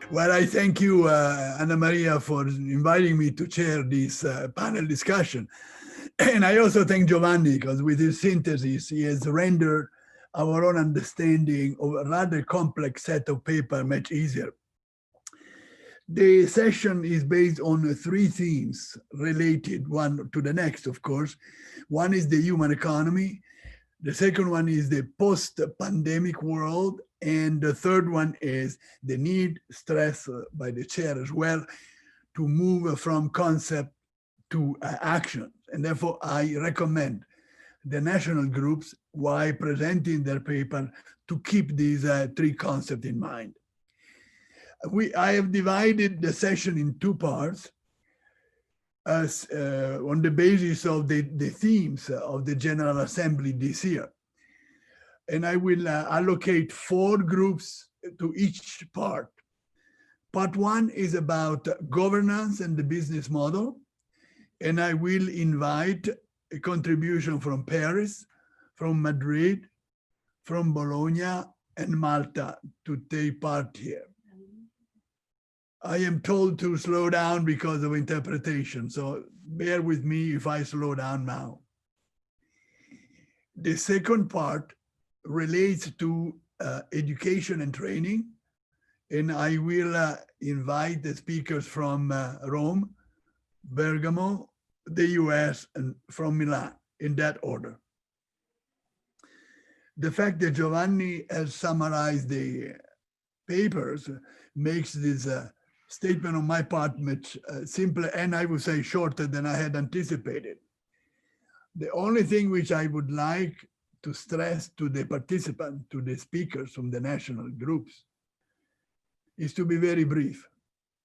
Well, I thank you, Anna Maria, for inviting me to chair this panel discussion. And I also thank Giovanni, because with his synthesis, he has rendered our own understanding of a rather complex set of paper much easier. The session is based on three themes related one to the next, of course. One is the human economy. The second one is the post-pandemic world. And the third one is the need, stressed by the chair as well, to move from concept to action. And therefore, I recommend the national groups, while presenting their paper, to keep these three concepts in mind. I have divided the session in two parts as on the basis of the themes of the General Assembly this year. And I will allocate 4 groups to each part. Part 1 is about governance and the business model. And I will invite a contribution from Paris, from Madrid, from Bologna, and Malta to take part here. I am told to slow down because of interpretation, so bear with me if I slow down now. The second part relates to education and training, and I will invite the speakers from Rome, Bergamo, the US, and from Milan, in that order. The fact that Giovanni has summarized the papers makes this statement on my part much simpler, and I would say shorter than I had anticipated. The only thing which I would like to stress to the participants, to the speakers from the national groups, is to be very brief.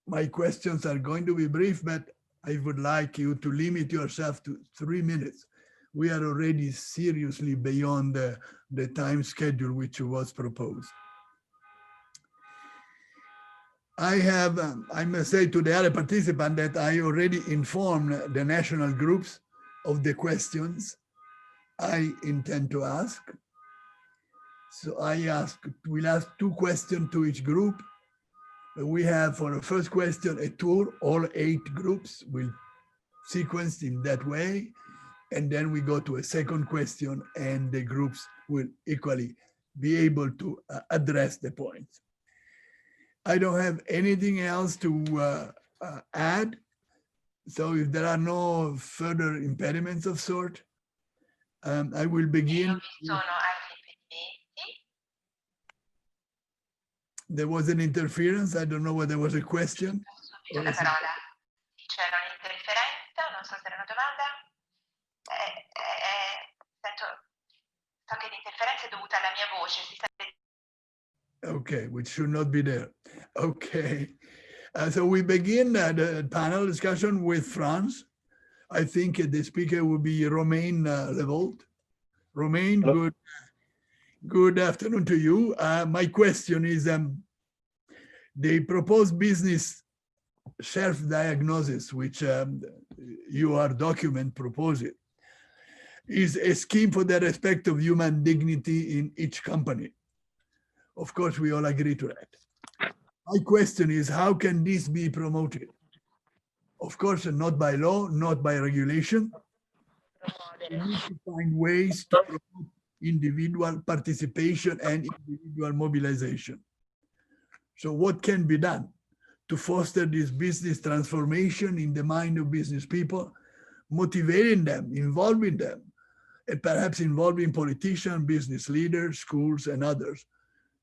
My questions are going to be brief, but I would like you to limit yourself to 3 minutes. We are already seriously beyond the time schedule which was proposed. I must say to the other participant that I already informed the national groups of the questions I intend to ask. So we'll ask 2 questions to each group. We have for the first question a tour, all 8 groups will sequence in that way. And then we go to a second question and the groups will equally be able to address the points. I don't have anything else to add. So if there are no further impediments of sort, I will begin. There was an interference. I don't know whether there was a question. Okay, which should not be there. Okay, so we begin the panel discussion with France. I think the speaker will be Romain Levolt. Romain, good afternoon to you. My question is, the proposed business self-diagnosis, which your document proposes, is a scheme for the respect of human dignity in each company. Of course, we all agree to that. My question is, how can this be promoted? Of course, not by law, not by regulation. We need to find ways to promote individual participation and individual mobilization. So what can be done to foster this business transformation in the mind of business people, motivating them, involving them, and perhaps involving politicians, business leaders, schools, and others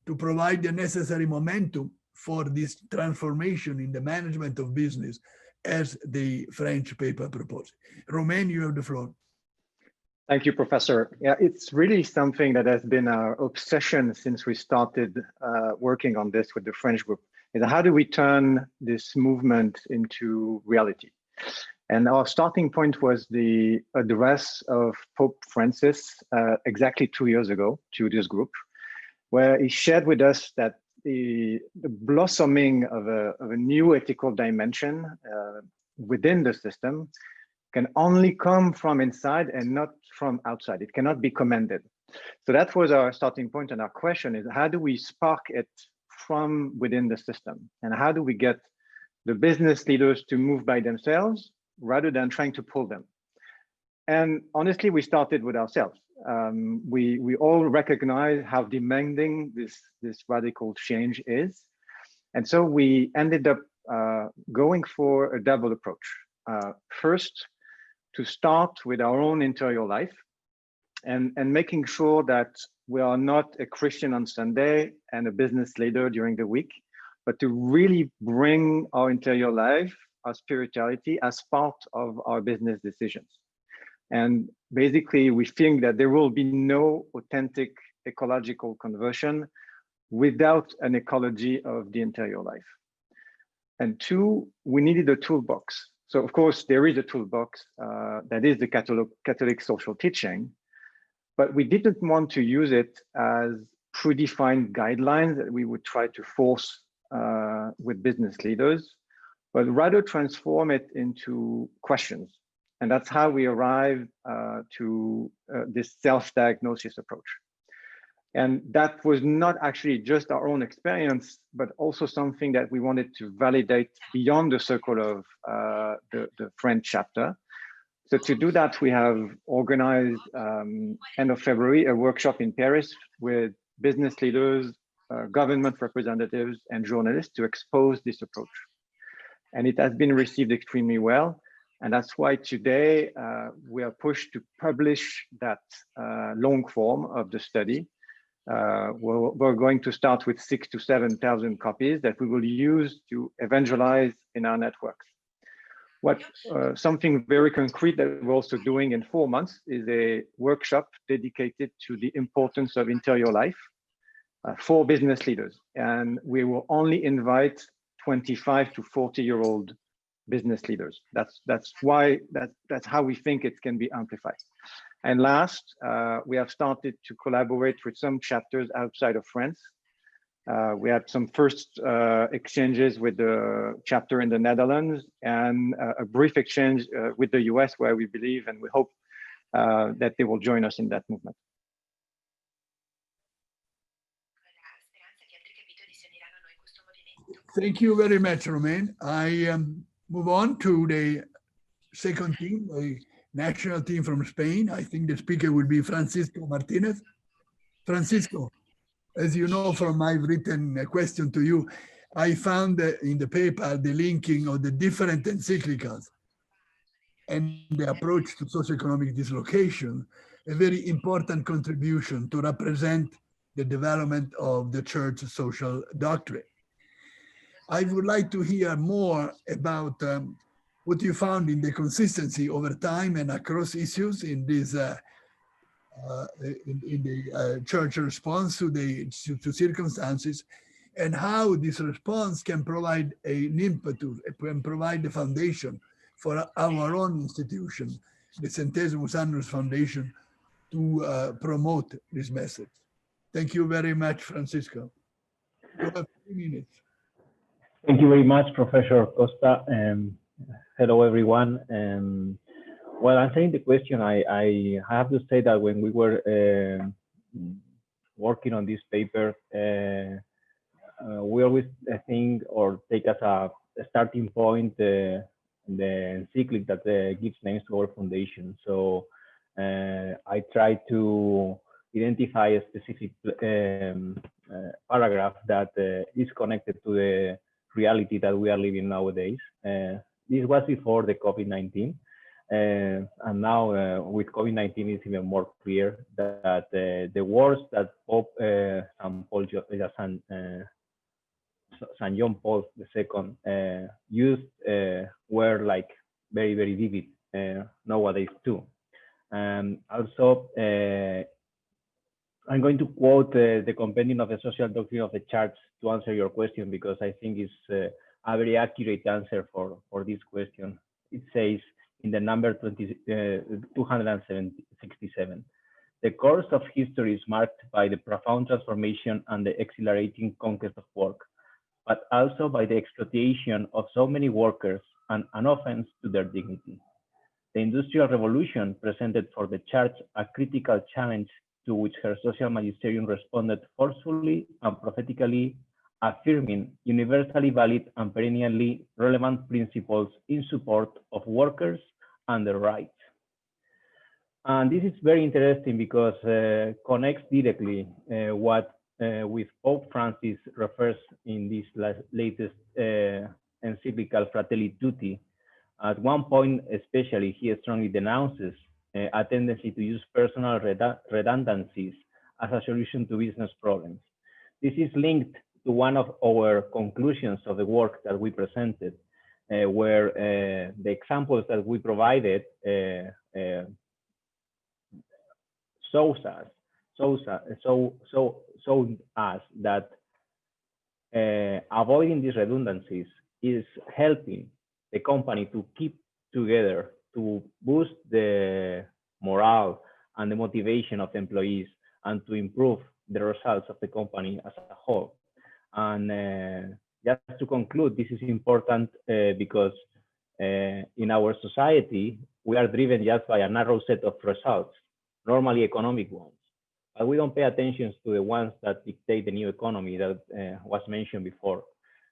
to provide the necessary momentum for this transformation in the management of business as the French paper proposes. Romain, you have the floor. Thank you, Professor. Yeah, it's really something that has been our obsession since we started working on this with the French group, is how do we turn this movement into reality? And our starting point was the address of Pope Francis exactly 2 years ago to this group, where he shared with us that the blossoming of a new ethical dimension within the system can only come from inside and not from outside. It cannot be commanded. So that was our starting point, and our question is, how do we spark it from within the system? And how do we get the business leaders to move by themselves rather than trying to pull them? And honestly, we started with ourselves. We all recognize how demanding this radical change is. And so we ended up going for a double approach. First, to start with our own interior life and making sure that we are not a Christian on Sunday and a business leader during the week, but to really bring our interior life, our spirituality as part of our business decisions. And basically, we think that there will be no authentic ecological conversion without an ecology of the interior life. And two, we needed a toolbox. So of course, there is a toolbox that is the Catholic social teaching, but we didn't want to use it as predefined guidelines that we would try to force with business leaders, but rather transform it into questions. And that's how we arrived to this self-diagnosis approach. And that was not actually just our own experience, but also something that we wanted to validate beyond the circle of the French chapter. So to do that, we have organized end of February, a workshop in Paris with business leaders, government representatives, and journalists to expose this approach. And it has been received extremely well. And that's why today we are pushed to publish that long form of the study. We're going to start with 6,000 to 7,000 copies that we will use to evangelize in our networks. Something very concrete that we're also doing in 4 months is a workshop dedicated to the importance of interior life for business leaders. And we will only invite 25 to 40-year-old business leaders. That's how we think it can be amplified. And last, we have started to collaborate with some chapters outside of France. We had some first exchanges with the chapter in the Netherlands and a brief exchange with the US, where we believe and we hope that they will join us in that movement. Thank you very much, Romain. I move on to the second team, the national team from Spain. I think the speaker will be Francisco Martinez. Francisco, as you know from my written question to you, I found in the paper the linking of the different encyclicals and the approach to socioeconomic dislocation, a very important contribution to represent the development of the church social doctrine. I would like to hear more about what you found in the consistency over time and across issues in this in the church response to circumstances, and how this response can provide an impetus, can provide the foundation for our own institution, the Centesimus Annus Foundation, to promote this message. Thank you very much, Francisco. You have 3 minutes. Thank you very much, Professor Costa. Hello, everyone. Well, answering the question, I have to say that when we were working on this paper, we always think or take as a starting point the encyclic that gives names to our foundation. So I try to identify a specific paragraph that is connected to the reality that we are living nowadays. This was before the COVID-19. And now with COVID-19, it's even more clear that the words that Pope St. John Paul II used were like very, very vivid nowadays too. Also, I'm going to quote the Compendium of the Social Doctrine of the Church to answer your question, because I think it's a very accurate answer for this question. It says in the number 267, the course of history is marked by the profound transformation and the exhilarating conquest of work, but also by the exploitation of so many workers and an offense to their dignity. The Industrial Revolution presented for the Church a critical challenge to which her social magisterium responded forcefully and prophetically affirming universally valid and perennially relevant principles in support of workers and their rights. And this is very interesting because connects directly what with Pope Francis refers in this latest encyclical Fratelli Tutti. At one point, especially, he strongly denounces a tendency to use personal redundancies as a solution to business problems. This is linked to one of our conclusions of the work that we presented, where the examples that we provided shows us that avoiding these redundancies is helping the company to keep together, to boost the morale and the motivation of the employees, and to improve the results of the company as a whole. And just to conclude, this is important because in our society, we are driven just by a narrow set of results, normally economic ones. But we don't pay attention to the ones that dictate the new economy that was mentioned before.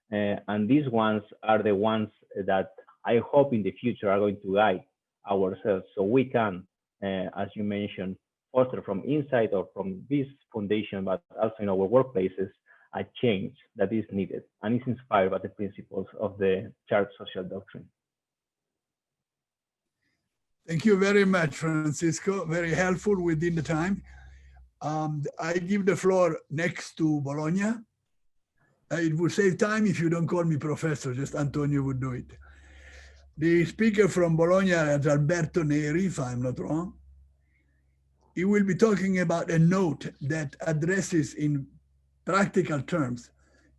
And these ones are the ones that I hope in the future are going to guide ourselves, so we can, as you mentioned, foster from inside or from this foundation, but also in our workplaces, a change that is needed and is inspired by the principles of the Church Social Doctrine. Thank you very much, Francisco. Very helpful within the time. I give the floor next to Bologna. It would save time if you don't call me professor, just Antonio would do it. The speaker from Bologna is Alberto Neri, if I'm not wrong. He will be talking about a note that addresses in practical terms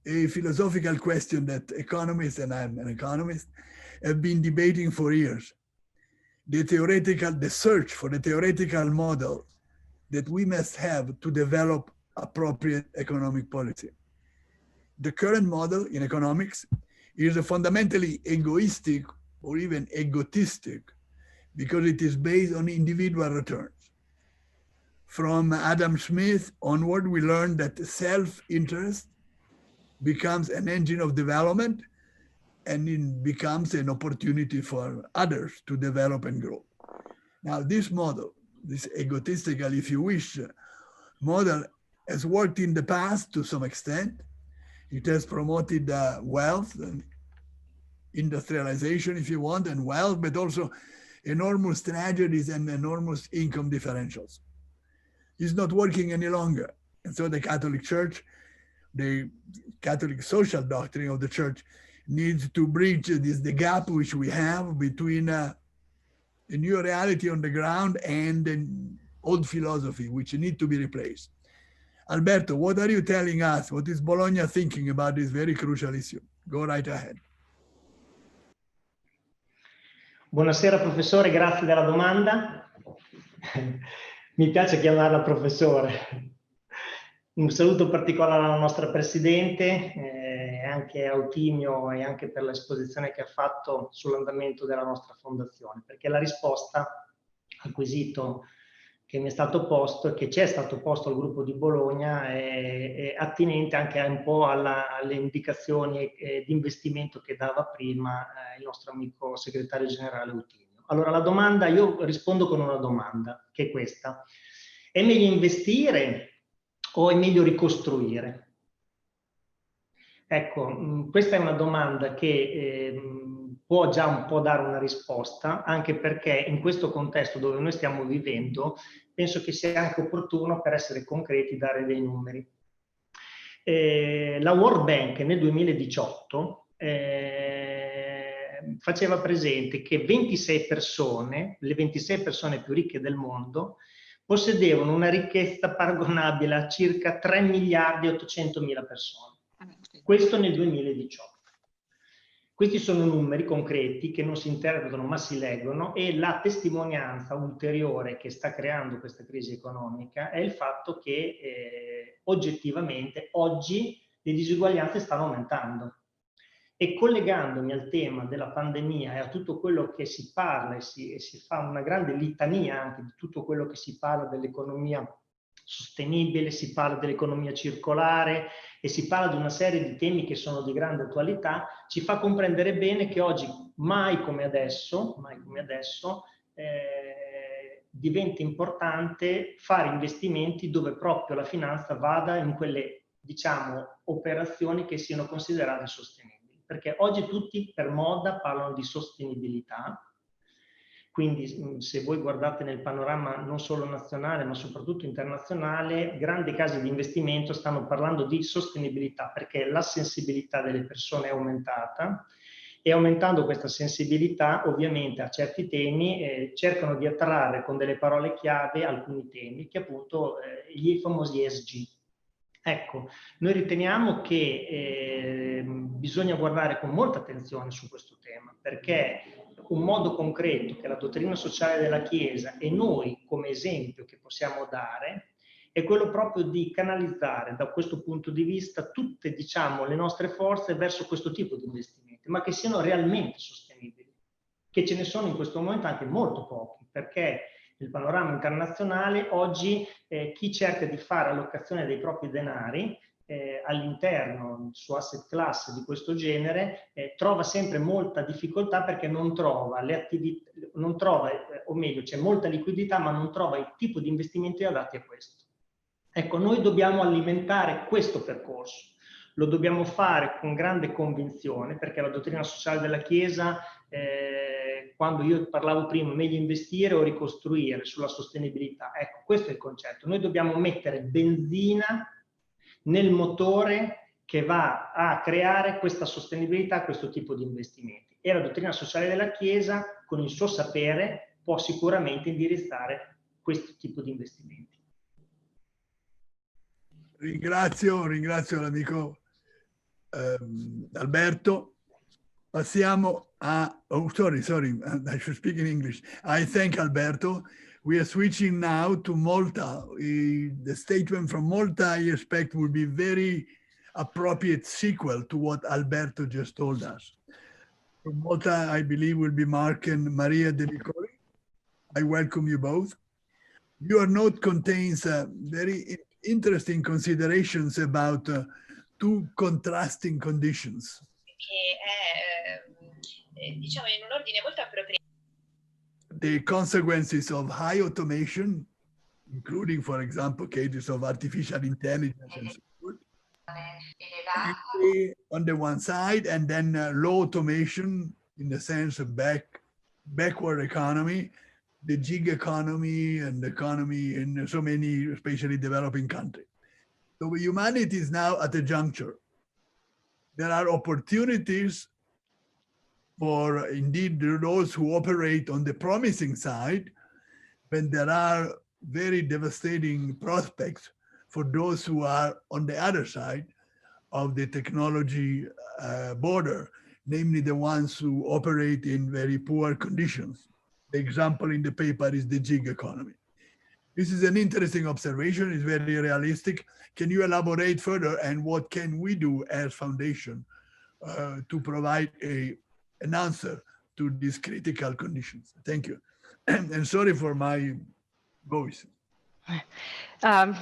a philosophical question that economists, and I'm an economist, have been debating for years. The search for the theoretical model that we must have to develop appropriate economic policy. The current model in economics is a fundamentally egoistic or even egotistic because it is based on individual returns. From Adam Smith onward, we learned that self-interest becomes an engine of development and it becomes an opportunity for others to develop and grow. Now, this model, this egotistical, if you wish, model has worked in the past to some extent. It has promoted wealth and industrialization, if you want, and wealth, but also enormous tragedies and enormous income differentials. It's not working any longer. And so the Catholic Church, the Catholic social doctrine of the Church, needs to bridge the gap which we have between the new reality on the ground and the old philosophy, which need to be replaced. Alberto, what are you telling us? What is Bologna thinking about this very crucial issue? Go right ahead. Buonasera professore, grazie della domanda. Mi piace chiamarla professore. Un saluto particolare alla nostra Presidente, anche a Eutimio e anche per l'esposizione che ha fatto sull'andamento della nostra fondazione, perché la risposta al quesito che mi è stato posto e che ci è stato posto al gruppo di Bologna è attinente anche un po' alle indicazioni di investimento che dava prima il nostro amico segretario generale Eutimio. Allora la domanda, io rispondo con una domanda, che è questa: è meglio investire o è meglio ricostruire? Ecco, questa è una domanda che può già un po' dare una risposta, anche perché in questo contesto dove noi stiamo vivendo, penso che sia anche opportuno, per essere concreti, dare dei numeri. La World Bank nel 2018 faceva presente che 26 persone, le 26 persone più ricche del mondo, possedevano una ricchezza paragonabile a circa 3 miliardi e 800 mila persone. Questo nel 2018. Questi sono numeri concreti che non si interpretano ma si leggono, e la testimonianza ulteriore che sta creando questa crisi economica è il fatto che oggettivamente oggi le disuguaglianze stanno aumentando. E collegandomi al tema della pandemia e a tutto quello che si parla e si fa una grande litania anche di tutto quello che si parla dell'economia sostenibile, si parla dell'economia circolare e si parla di una serie di temi che sono di grande attualità, ci fa comprendere bene che oggi, mai come adesso, diventa importante fare investimenti dove proprio la finanza vada in quelle, diciamo, operazioni che siano considerate sostenibili. Perché oggi tutti per moda parlano di sostenibilità, quindi se voi guardate nel panorama non solo nazionale ma soprattutto internazionale, grandi case di investimento stanno parlando di sostenibilità perché la sensibilità delle persone è aumentata e aumentando questa sensibilità ovviamente a certi temi cercano di attrarre con delle parole chiave alcuni temi che appunto gli famosi ESG. Ecco, noi riteniamo che bisogna guardare con molta attenzione su questo tema perché un modo concreto che la dottrina sociale della Chiesa e noi come esempio che possiamo dare è quello proprio di canalizzare da questo punto di vista tutte, diciamo, le nostre forze verso questo tipo di investimenti, ma che siano realmente sostenibili, che ce ne sono in questo momento anche molto pochi, perché nel panorama internazionale oggi chi cerca di fare allocazione dei propri denari all'interno su asset class di questo genere trova sempre molta difficoltà perché non trova le attività, o meglio c'è molta liquidità ma non trova il tipo di investimenti adatti a questo. Ecco, noi dobbiamo alimentare questo percorso, lo dobbiamo fare con grande convinzione perché la dottrina sociale della Chiesa, quando io parlavo prima, meglio investire o ricostruire sulla sostenibilità, ecco, questo è il concetto. Noi dobbiamo mettere benzina nel motore che va a creare questa sostenibilità, questo tipo di investimenti. E la dottrina sociale della Chiesa, con il suo sapere, può sicuramente indirizzare questo tipo di investimenti. Ringrazio l'amico Alberto. Passiamo a, oh, sorry, I should speak in English. I thank Alberto. We are switching now to Malta. The statement from Malta, I expect, will be very appropriate sequel to what Alberto just told us. From Malta, I believe, will be Mark and Maria De Micoli. I welcome you both. Your note contains very interesting considerations about two contrasting conditions. Che è diciamo in un ordine molto appropriato. The consequences of high automation, including, for example, cases of artificial intelligence and so forth, on the one side, and then low automation in the sense of backward economy, the gig economy and the economy in so many, especially developing countries. So humanity is now at a juncture. There are opportunities for indeed those who operate on the promising side, when there are very devastating prospects for those who are on the other side of the technology border, namely the ones who operate in very poor conditions. The example in the paper is the gig economy. This is an interesting observation, it's very realistic. Can you elaborate further, and what can we do as foundation to provide an answer to these critical conditions? Thank you. And sorry for my voice.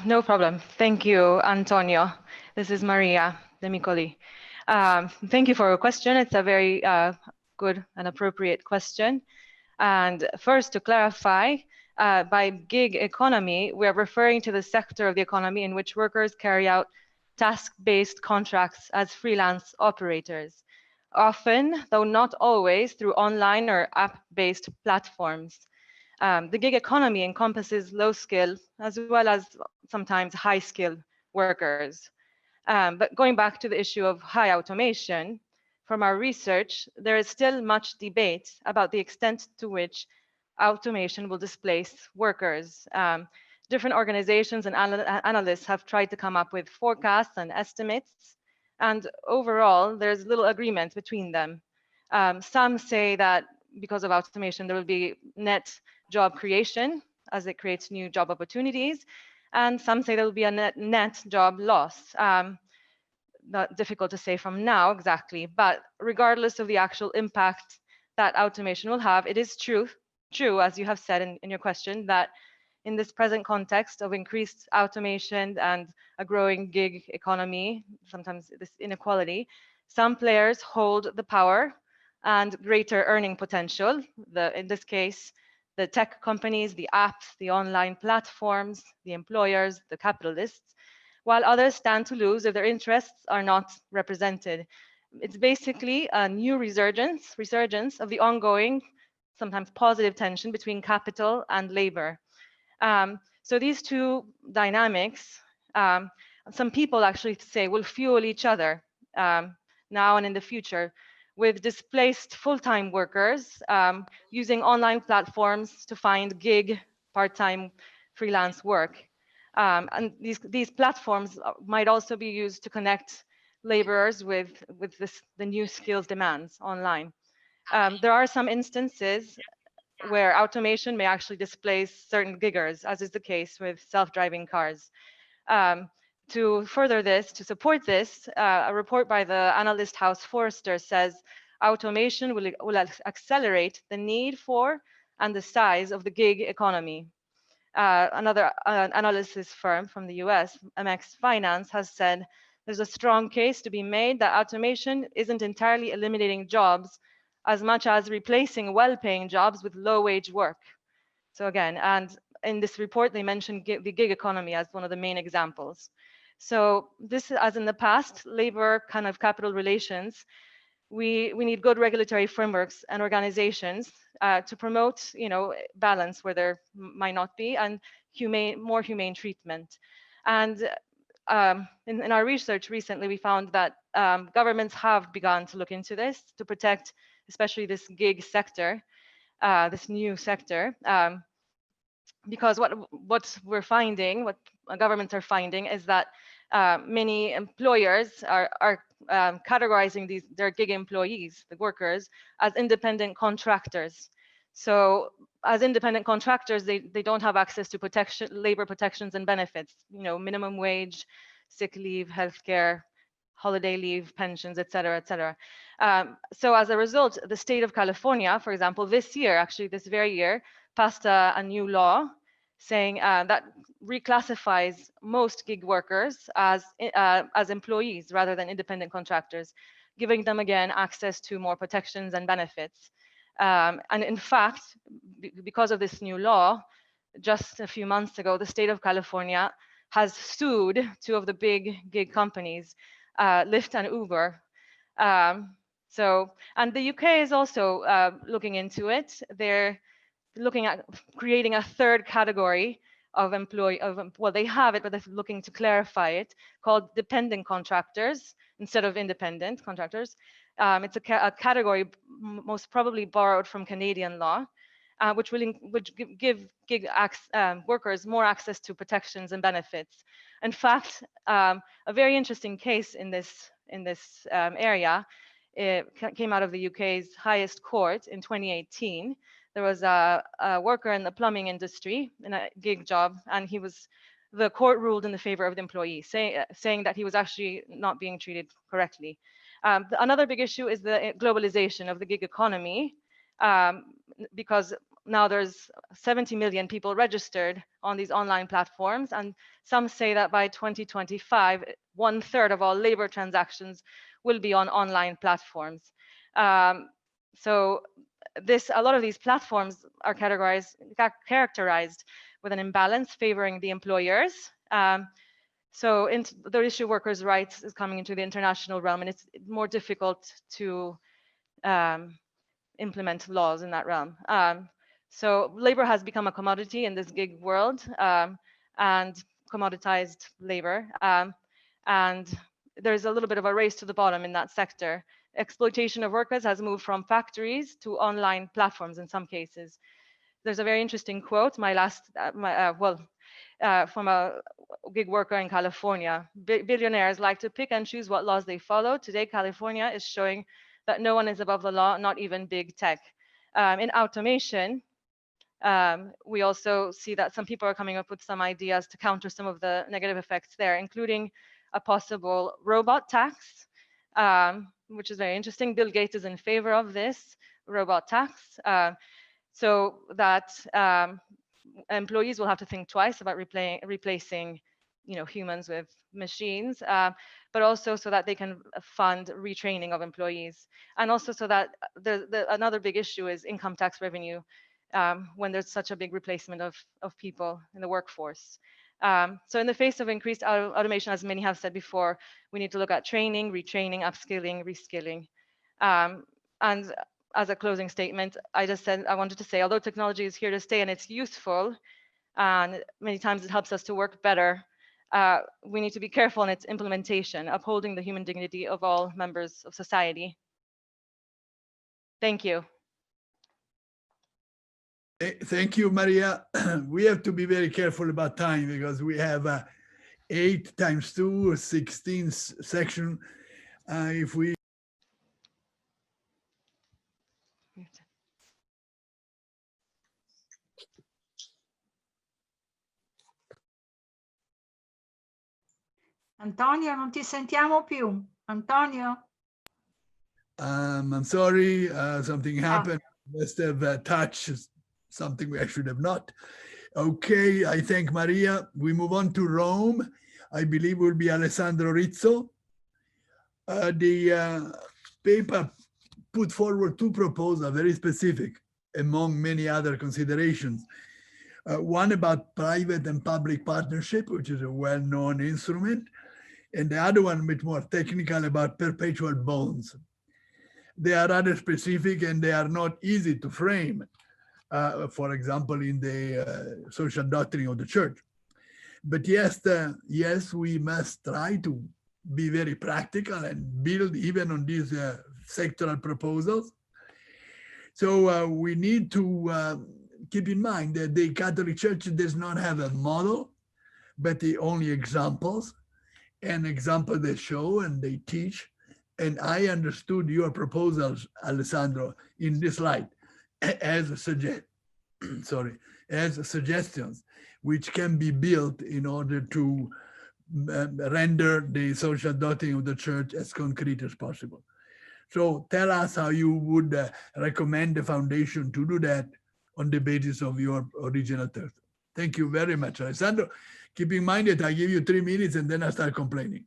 No problem. Thank you, Antonio. This is Maria De Micoli. Thank you for your question. It's a very good and appropriate question. And first, to clarify, by gig economy, we're referring to the sector of the economy in which workers carry out task-based contracts as freelance operators, often, though not always, through online or app-based platforms. The gig economy encompasses low-skill as well as sometimes high-skill workers. But going back to the issue of high automation, from our research, there is still much debate about the extent to which automation will displace workers. Different organizations and analysts have tried to come up with forecasts and estimates, and overall, there's little agreement between them. Some say that because of automation, there will be net job creation as it creates new job opportunities, and some say there will be a net job loss. Not difficult to say from now exactly, but regardless of the actual impact that automation will have, it is true, as you have said in your question, that in this present context of increased automation and a growing gig economy, sometimes this inequality, some players hold the power and greater earning potential. In this case, the tech companies, the apps, the online platforms, the employers, the capitalists, while others stand to lose if their interests are not represented. It's basically a new resurgence of the ongoing, sometimes positive tension between capital and labor. So these two dynamics, some people actually say will fuel each other now and in the future, with displaced full-time workers using online platforms to find gig, part-time, freelance work. And these platforms might also be used to connect laborers with the new skills demands online. There are some instances where automation may actually displace certain giggers, as is the case with self-driving cars. To further this, to support this, a report by the analyst house Forrester says automation will accelerate the need for and the size of the gig economy. Another analysis firm from the US, MX Finance, has said there's a strong case to be made that automation isn't entirely eliminating jobs as much as replacing well-paying jobs with low-wage work. So again, and in this report, they mentioned the gig economy as one of the main examples. So this, as in the past, labor kind of capital relations, we need good regulatory frameworks and organizations to promote, balance where there might not be, and more humane treatment. And in our research recently, we found that governments have begun to look into this to protect, especially this gig sector, this new sector, because what we're finding, what governments are finding, is that many employers are categorizing their gig employees, the workers, as independent contractors. So as independent contractors, they don't have access to labor protections and benefits, minimum wage, sick leave, healthcare, holiday leave, pensions, et cetera, et cetera. So as a result, the state of California, for example, this year, actually this very year, passed a new law saying that reclassifies most gig workers as employees rather than independent contractors, giving them again access to more protections and benefits. And in fact, because of this new law, just a few months ago, the state of California has sued two of the big gig companies, Lyft and Uber. And the UK is also looking into it. They're looking at creating a third category of well, they have it, but they're looking to clarify it, called dependent contractors instead of independent contractors. It's a category most probably borrowed from Canadian law, which give gig workers more access to protections and benefits. In fact, a very interesting case in this area, it came out of the UK's highest court in 2018. There was a worker in the plumbing industry in a gig job, and the court ruled in the favor of the employee, saying that he was actually not being treated correctly. Another big issue is the globalization of the gig economy, because now there's 70 million people registered on these online platforms, and some say that by 2025, 1/3 of all labor transactions will be on online platforms. So a lot of these platforms are characterized with an imbalance favoring the employers. So the issue of workers' rights is coming into the international realm, and it's more difficult to implement laws in that realm. So labor has become a commodity in this gig world, and commoditized labor. And there's a little bit of a race to the bottom in that sector. Exploitation of workers has moved from factories to online platforms in some cases. There's a very interesting quote, from a gig worker in California. Billionaires like to pick and choose what laws they follow. Today, California is showing that no one is above the law, not even big tech. In automation, we also see that some people are coming up with some ideas to counter some of the negative effects there, including a possible robot tax, which is very interesting. Bill Gates is in favor of this robot tax, so that employees will have to think twice about replacing humans with machines, but also so that they can fund retraining of employees. And also so that another big issue is income tax revenue when there's such a big replacement of people in the workforce. So in the face of increased automation, as many have said before, we need to look at training, retraining, upskilling, reskilling. And as a closing statement, I wanted to say, although technology is here to stay and it's useful, and many times it helps us to work better, we need to be careful in its implementation, upholding the human dignity of all members of society. Thank you. Thank you, Maria. We have to be very careful about time because we have 8 times 2, 16 section. If we Antonio, non ti sentiamo più. Antonio? I'm sorry, something happened. Must have touched something I should have not. Okay, I thank Maria. We move on to Rome. I believe will be Alessandro Rizzo. The paper put forward 2 proposals, very specific, among many other considerations. One about private and public partnership, which is a well-known instrument, and the other one a bit more technical about perpetual bonds. They are rather specific and they are not easy to frame, for example, in the social doctrine of the church. But yes, we must try to be very practical and build even on these sectoral proposals. So we need to keep in mind that the Catholic Church does not have a model, but the only examples, and examples they show and they teach. And I understood your proposals, Alessandro, in this light as suggestions, which can be built in order to render the social doctrine of the church as concrete as possible. So tell us how you would recommend the foundation to do that on the basis of your original text. Thank you very much, Alessandro. Keep in mind that I give you 3 minutes and then I start complaining.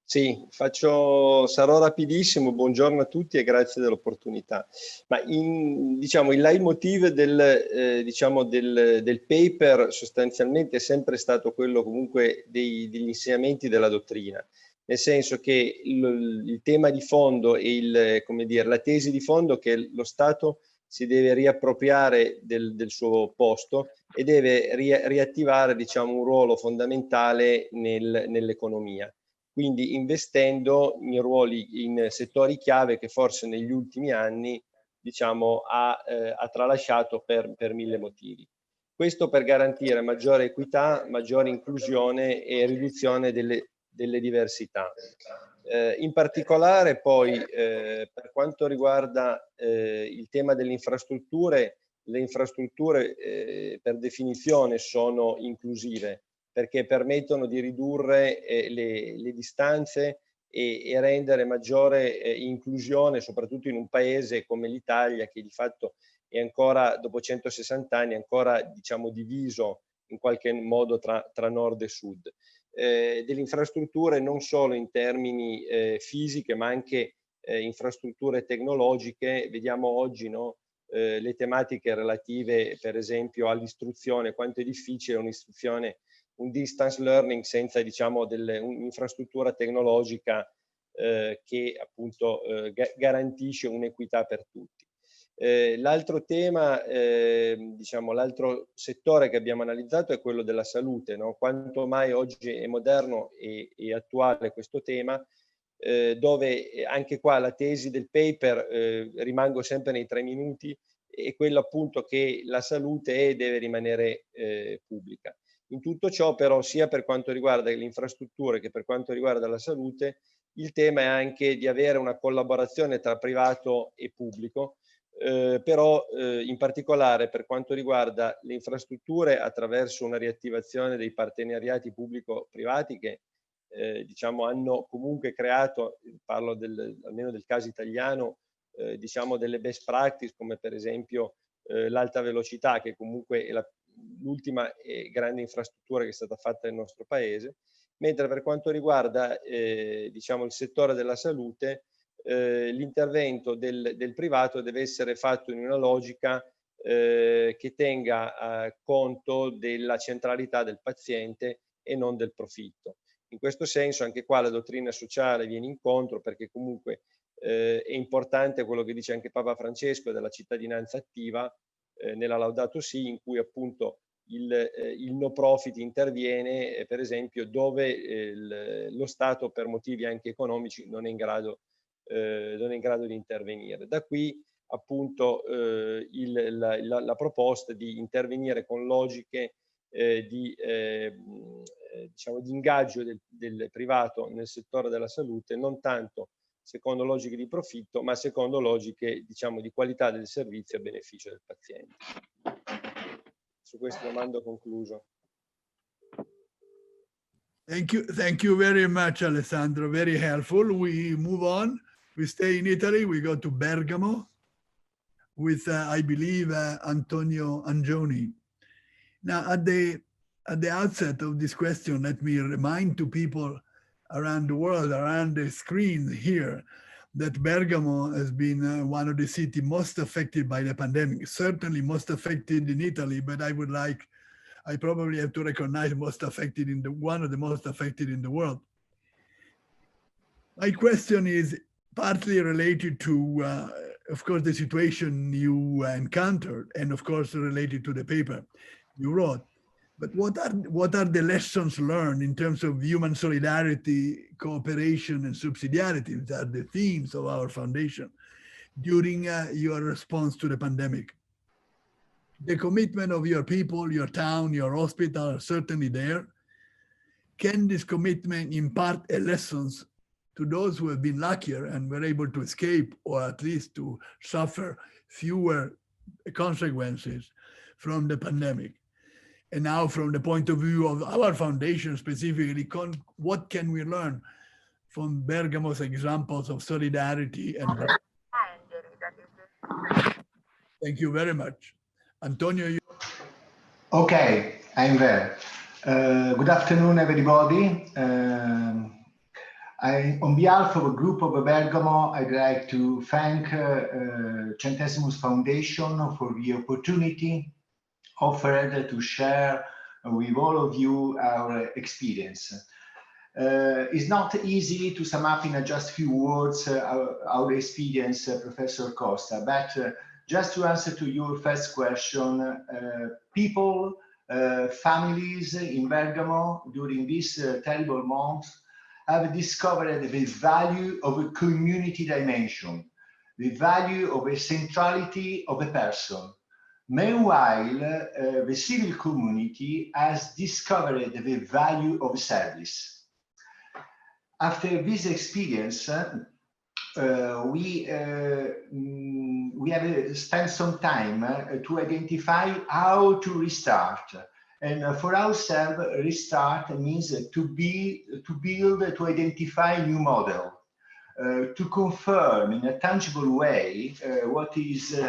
Sì, sarò rapidissimo, buongiorno a tutti e grazie dell'opportunità. Ma diciamo, il leitmotiv del paper sostanzialmente è sempre stato quello comunque degli insegnamenti della dottrina, nel senso che il tema di fondo e la tesi di fondo che lo Stato si deve riappropriare del suo posto e deve riattivare, diciamo, un ruolo fondamentale nell'economia. Quindi investendo in settori chiave che forse negli ultimi anni, diciamo, ha tralasciato per 1000 motivi. Questo per garantire maggiore equità, maggiore inclusione e riduzione delle diversità. In particolare poi per quanto riguarda il tema delle infrastrutture, le infrastrutture per definizione sono inclusive, perché permettono di ridurre le distanze e rendere maggiore inclusione, soprattutto in un paese come l'Italia, che di fatto è ancora, dopo 160 anni, ancora, diciamo, diviso in qualche modo tra nord e sud. Delle infrastrutture non solo in termini fisiche, ma anche infrastrutture tecnologiche. Vediamo oggi, no, le tematiche relative, per esempio, all'istruzione, quanto è difficile un'istruzione, un distance learning senza, diciamo, un'infrastruttura tecnologica che appunto garantisce un'equità per tutti. L'altro tema, diciamo, l'altro settore che abbiamo analizzato è quello della salute, no? Quanto mai oggi è moderno e attuale questo tema, dove anche qua la tesi del paper, rimango sempre nei 3 minuti, è quello appunto che la salute deve rimanere pubblica. In tutto ciò però, sia per quanto riguarda le infrastrutture che per quanto riguarda la salute, il tema è anche di avere una collaborazione tra privato e pubblico, però in particolare per quanto riguarda le infrastrutture attraverso una riattivazione dei partenariati pubblico-privati che diciamo hanno comunque creato, parlo almeno del caso italiano, diciamo delle best practice come per esempio l'alta velocità, che comunque è l'ultima grande infrastruttura che è stata fatta nel nostro paese, mentre per quanto riguarda diciamo il settore della salute, l'intervento del privato deve essere fatto in una logica che tenga conto della centralità del paziente e non del profitto. In questo senso anche qua la dottrina sociale viene incontro, perché comunque è importante quello che dice anche Papa Francesco della cittadinanza attiva nella Laudato Si, in cui appunto il no profit interviene, per esempio, dove lo Stato per motivi anche economici non è in grado di intervenire. Da qui appunto la proposta di intervenire con logiche diciamo, di ingaggio del privato nel settore della salute, non tanto secondo logiche di profitto, ma secondo logiche, diciamo, di qualità del servizio a beneficio del paziente. Su questo domando concluso. Thank you very much, Alessandro. Very helpful. We move on. We stay in Italy. We go to Bergamo with, I believe, Antonio Angioni. Now, at the outset of this question, let me remind to people around the world, around the screen here, that Bergamo has been one of the cities most affected by the pandemic, certainly most affected in Italy, but I probably have to recognize most affected one of the most affected in the world. My question is partly related to, of course, the situation you encountered, and of course related to the paper you wrote. But what are the lessons learned in terms of human solidarity, cooperation, and subsidiarity? These are the themes of our foundation during your response to the pandemic. The commitment of your people, your town, your hospital are certainly there. Can this commitment impart lessons to those who have been luckier and were able to escape, or at least to suffer fewer consequences from the pandemic? And now, from the point of view of our foundation specifically, what can we learn from Bergamo's examples of solidarity? And thank you very much. Antonio. Okay, I'm there. Good afternoon, everybody. On behalf of a group of Bergamo, I'd like to thank Centesimus Foundation for the opportunity offered to share with all of you our experience. It's not easy to sum up in just few words our experience, Professor Costa, but just to answer to your first question, people, families in Bergamo during this terrible month have discovered the value of a community dimension, the value of a centrality of a person. Meanwhile, the civil community has discovered the value of service. After this experience, we have spent some time to identify how to restart. And for ourselves, restart means to build, to identify a new model, to confirm in a tangible way what is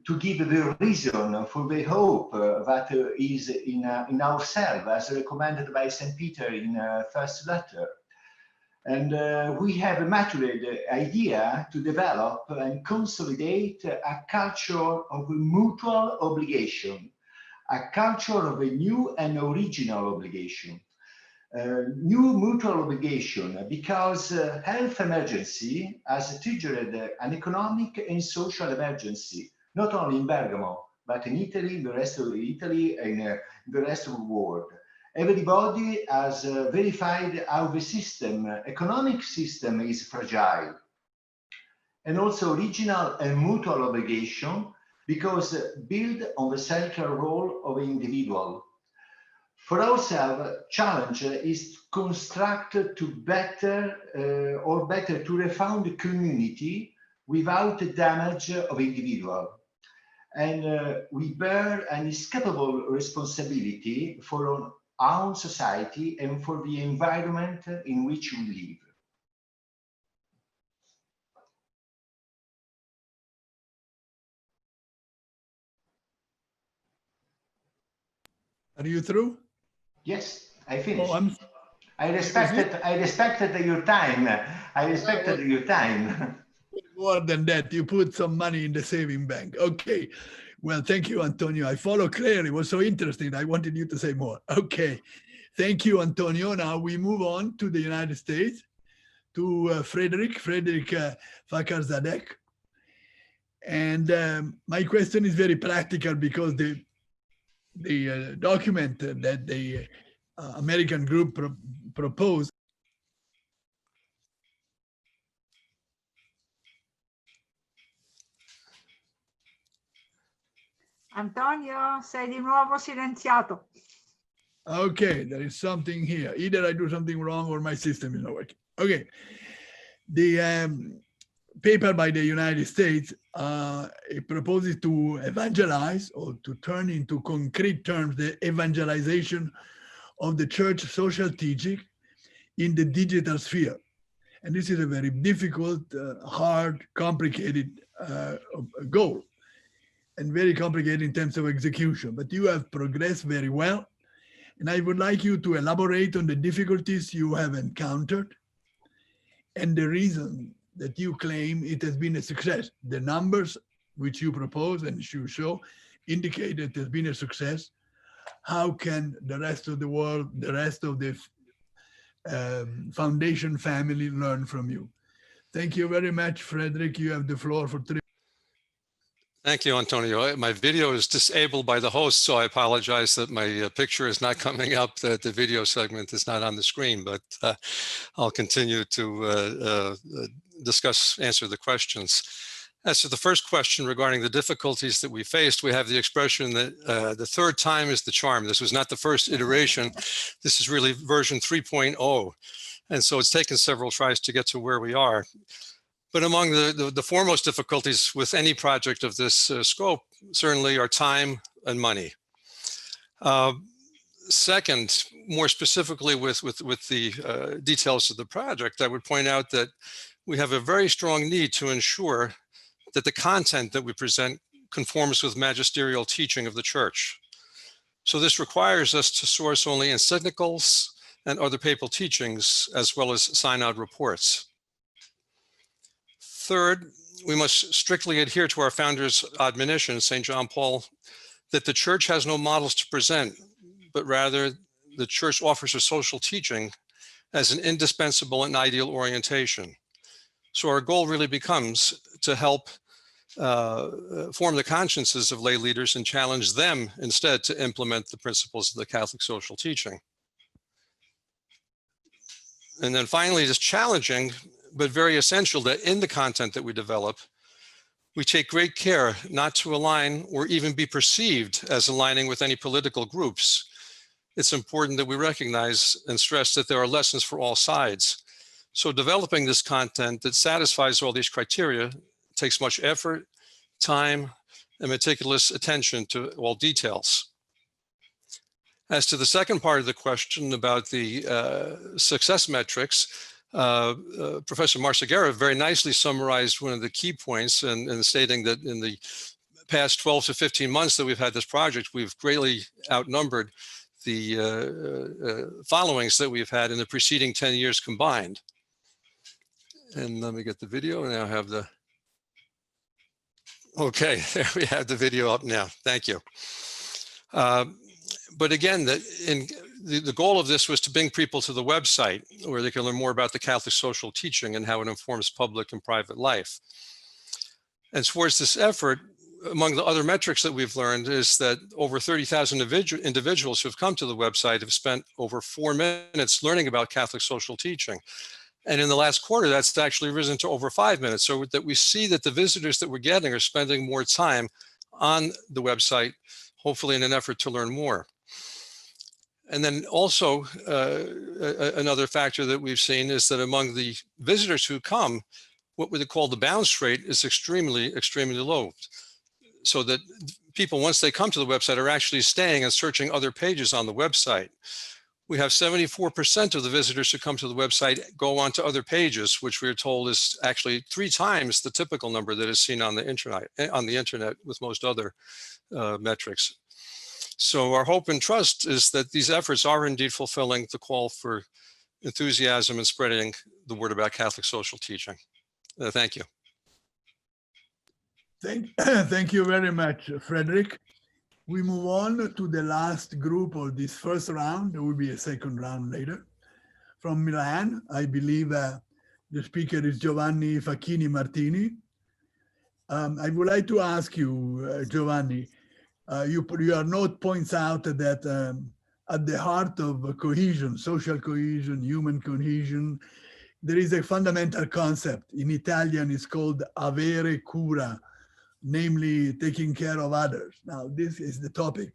to give the reason for the hope that is in ourselves, as recommended by St. Peter in first letter. And we have matured the idea to develop and consolidate a culture of mutual obligation, a culture of a new and original obligation. New mutual obligation because health emergency has triggered an economic and social emergency, not only in Bergamo, but in Italy, in the rest of Italy, and the rest of the world. Everybody has verified how the system, economic system, is fragile. And also original and mutual obligation because build on the central role of the individual. For ourselves, challenge is to construct to better to refound the community without the damage of individual. And we bear an inescapable responsibility for our own society and for the environment in which we live. Are you through? Yes, I finished. Oh, I respected your time. I respected your time. More than that, you put some money in the saving bank. Okay. Well, thank you, Antonio. I follow clearly. It was so interesting. I wanted you to say more. Okay. Thank you, Antonio. Now we move on to the United States, to Frederick Fakarzadeh. And my question is very practical because the document that the American group proposed Antonio, sei di nuovo silenziato. Okay, there is something here. Either I do something wrong or my system is not working. Okay. The paper by the United States it proposes to evangelize or to turn into concrete terms the evangelization of the church social teaching in the digital sphere. And this is a very difficult, hard, complicated goal, and very complicated in terms of execution. But you have progressed very well. And I would like you to elaborate on the difficulties you have encountered and the reason that you claim it has been a success. The numbers which you propose and you show indicate that it has been a success. How can the rest of the world, the rest of the foundation family learn from you? Thank you very much, Frederick. You have the floor for 3 minutes. Thank you, Antonio. My video is disabled by the host, so I apologize that my picture is not coming up, that the video segment is not on the screen, but I'll continue to answer the questions. As to the first question regarding the difficulties that we faced, we have the expression that the third time is the charm. This was not the first iteration. This is really version 3.0. And so it's taken several tries to get to where we are. But among the foremost difficulties with any project of this scope certainly are time and money. Second, more specifically with the details of the project, I would point out that we have a very strong need to ensure that the content that we present conforms with magisterial teaching of the church. So this requires us to source only encyclicals and other papal teachings, as well as synod reports. Third, we must strictly adhere to our founder's admonition, St. John Paul, that the church has no models to present, but rather the church offers a social teaching as an indispensable and ideal orientation. So our goal really becomes to help form the consciences of lay leaders and challenge them instead to implement the principles of the Catholic social teaching. And then finally, it is challenging, but very essential that in the content that we develop, we take great care not to align or even be perceived as aligning with any political groups. It's important that we recognize and stress that there are lessons for all sides. So developing this content that satisfies all these criteria takes much effort, time, and meticulous attention to all details. As to the second part of the question about the success metrics, Professor Marcegera very nicely summarized one of the key points in stating that in the past 12 to 15 months that we've had this project, we've greatly outnumbered the followings that we've had in the preceding 10 years combined. And let me get the video, and I have the, okay, there we have the video up now. Thank you. But again, the goal of this was to bring people to the website where they can learn more about the Catholic social teaching and how it informs public and private life. And towards this effort, among the other metrics that we've learned is that over 30,000 individuals who have come to the website have spent over 4 minutes learning about Catholic social teaching. And in the last quarter, that's actually risen to over 5 minutes. So that we see that the visitors that we're getting are spending more time on the website, hopefully in an effort to learn more. And then also another factor that we've seen is that among the visitors who come, what we call the bounce rate is extremely low. So that people, once they come to the website, are actually staying and searching other pages on the website. We have 74% of the visitors who come to the website go on to other pages, which we are told is actually 3 times the typical number that is seen on the internet with most other metrics. So our hope and trust is that these efforts are indeed fulfilling the call for enthusiasm and spreading the word about Catholic social teaching. Thank you. Thank you very much, Frederick. We move on to the last group of this first round. There will be a second round later. From Milan, I believe the speaker is Giovanni Facchini Martini. I would like to ask you, Giovanni, your note points out that at the heart of cohesion, social cohesion, human cohesion, there is a fundamental concept. In Italian, it's called avere cura, namely taking care of others. Now, this is the topic,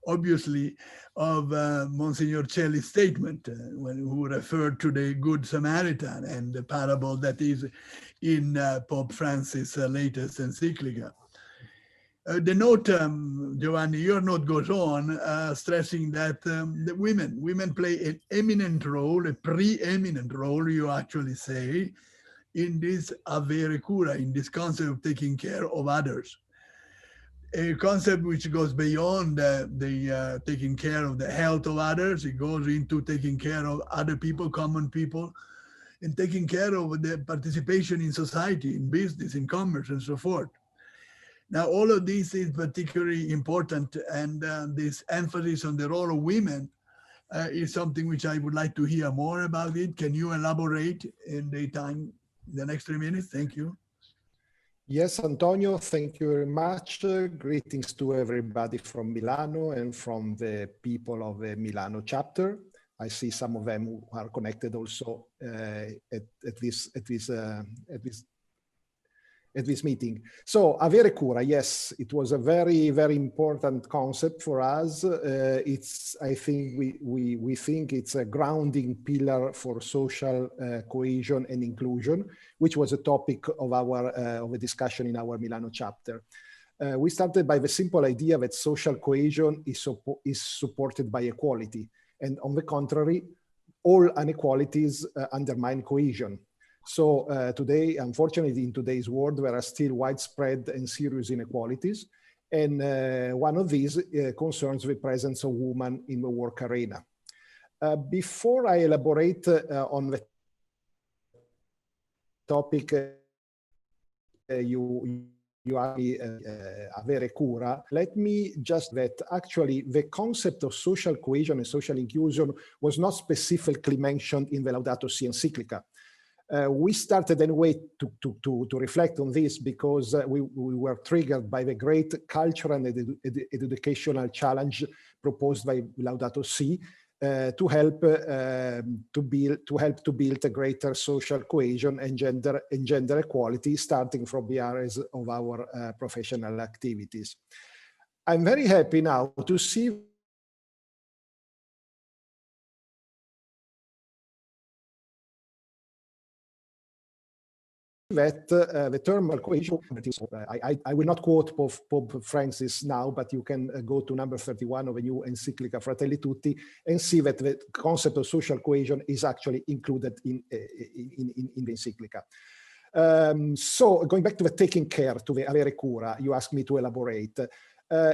obviously, of Monsignor Celli's statement who referred to the Good Samaritan and the parable that is in Pope Francis' latest encyclica. The note, Giovanni, your note goes on stressing that the women play an eminent role, a preeminent role, you actually say, in this avere cura, in this concept of taking care of others. A concept which goes beyond the taking care of the health of others. It goes into taking care of other people, common people, and taking care of the participation in society, in business, in commerce, and so forth. Now, all of this is particularly important, and this emphasis on the role of women is something which I would like to hear more about it. Can you elaborate in the next 3 minutes? Thank you. Yes, Antonio, thank you very much. Greetings to everybody from Milano and from the people of the Milano chapter. I see some of them who are connected also at this meeting. So, avere cura, yes, it was a very, very important concept for us. I think we think it's a grounding pillar for social cohesion and inclusion, which was a topic of a discussion in our Milano chapter. We started by the simple idea that social cohesion is supported by equality, and on the contrary, all inequalities undermine cohesion. So today, unfortunately, in today's world, there are still widespread and serious inequalities. And one of these concerns the presence of women in the work arena. Before I elaborate on the topic you asked me, avere cura, let me just that actually the concept of social cohesion and social inclusion was not specifically mentioned in the Laudato Si encyclica. We started anyway to reflect on this because we were triggered by the great cultural and educational challenge proposed by Laudato Si to help to build a greater social cohesion and gender equality, starting from the areas of our professional activities. I'm very happy now to see that the term cohesion, I will not quote Pope Francis now, but you can go to number 31 of a new encyclica Fratelli Tutti and see that the concept of social cohesion is actually included in the encyclica. So going back to the taking care, to the avere cura, you asked me to elaborate.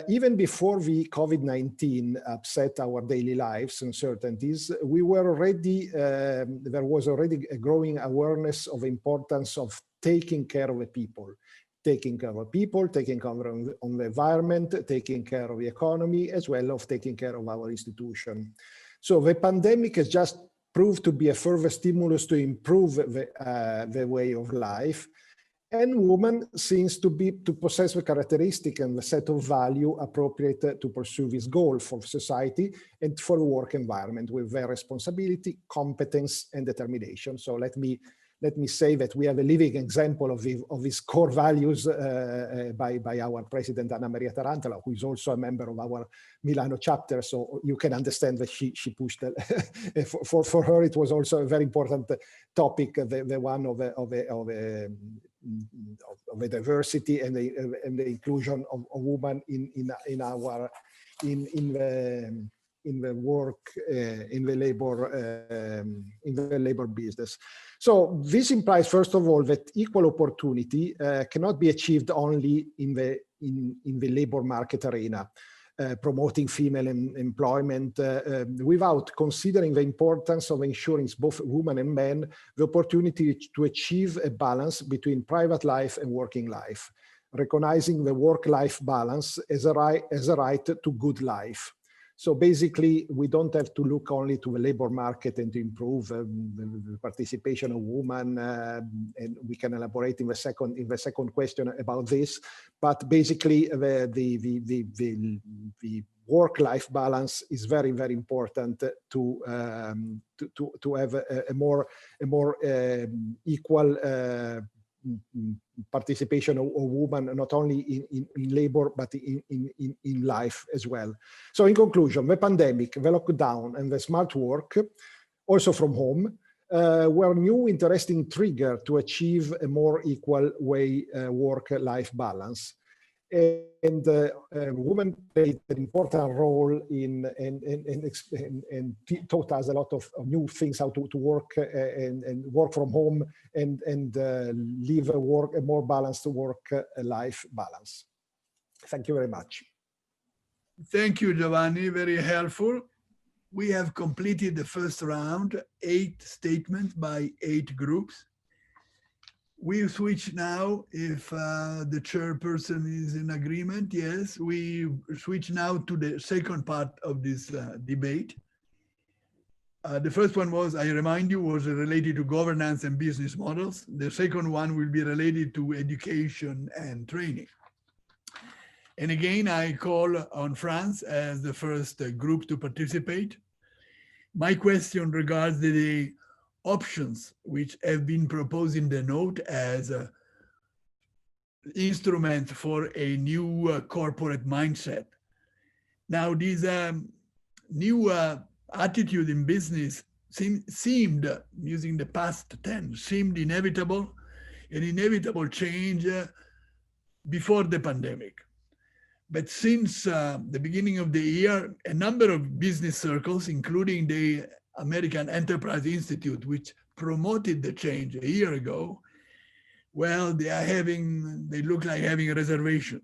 Even before the COVID-19 upset our daily lives and uncertainties, we were already, there was already a growing awareness of the importance of taking care of the people, taking care of people, taking care of the environment, taking care of the economy, as well as taking care of our institution. So the pandemic has just proved to be a further stimulus to improve the way of life. And woman seems to possess the characteristic and the set of value appropriate to pursue this goal for society and for the work environment with their responsibility, competence, and determination. So let me say that we have a living example of these core values by our president, Anna Maria Tarantula, who is also a member of our Milano chapter. So you can understand that she pushed for her, it was also a very important topic, the one of the diversity and the inclusion of women in the work in the labor business. So this implies, first of all, that equal opportunity cannot be achieved only in the labor market arena. promoting female employment, without considering the importance of ensuring both women and men the opportunity to achieve a balance between private life and working life, recognizing the work-life balance as a right to good life. So basically, we don't have to look only to the labor market and to improve the participation of women, and we can elaborate in the second question about this. But basically, the work-life balance is very, very important to have a more equal participation of women, not only in labor, but in life as well. So in conclusion, the pandemic, the lockdown, and the smart work, also from home, were new interesting trigger to achieve a more equal way work-life balance. And women played an important role in and taught us a lot of new things, how to work and work from home and live a more balanced work-life balance. Thank you very much. Thank you, Giovanni. Very helpful. We have completed the first round, 8 statements by 8 groups. We switch now, if the chairperson is in agreement, yes, we switch now to the second part of this debate. The first one was, I remind you, was related to governance and business models. The second one will be related to education and training. And again, I call on France as the first group to participate. My question regards the options which have been proposed in the note as an instrument for a new corporate mindset. Now, this new attitude in business seemed, using the past tense, seemed inevitable, an inevitable change before the pandemic. But since the beginning of the year, a number of business circles, including the American Enterprise Institute, which promoted the change a year ago, well, they look like having a reservation.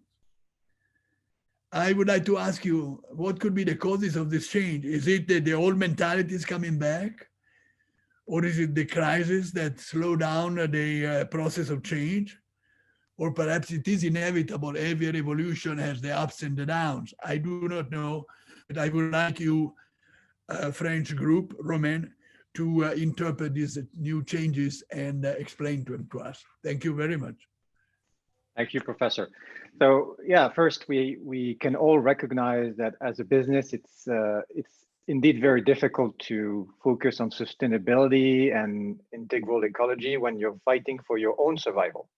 I would like to ask you, what could be the causes of this change? Is it that the old mentality is coming back? Or is it the crisis that slowed down the process of change? Or perhaps it is inevitable, every revolution has the ups and the downs. I do not know, but I would like you, French group, Romain, to interpret these new changes and explain them to us. Thank you very much. Thank you, Professor. So yeah, first we can all recognize that as a business, it's indeed very difficult to focus on sustainability and integral ecology when you're fighting for your own survival.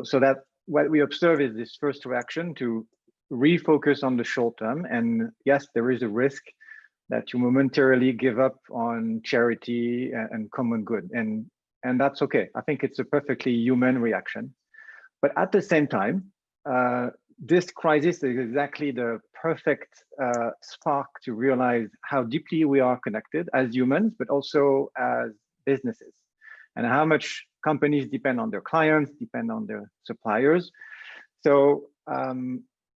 So that what we observe is this first reaction to refocus on the short term. And yes, there is a risk that you momentarily give up on charity and common good. And that's okay. I think it's a perfectly human reaction. But at the same time, this crisis is exactly the perfect spark to realize how deeply we are connected as humans, but also as businesses, and how much companies depend on their clients, depend on their suppliers. So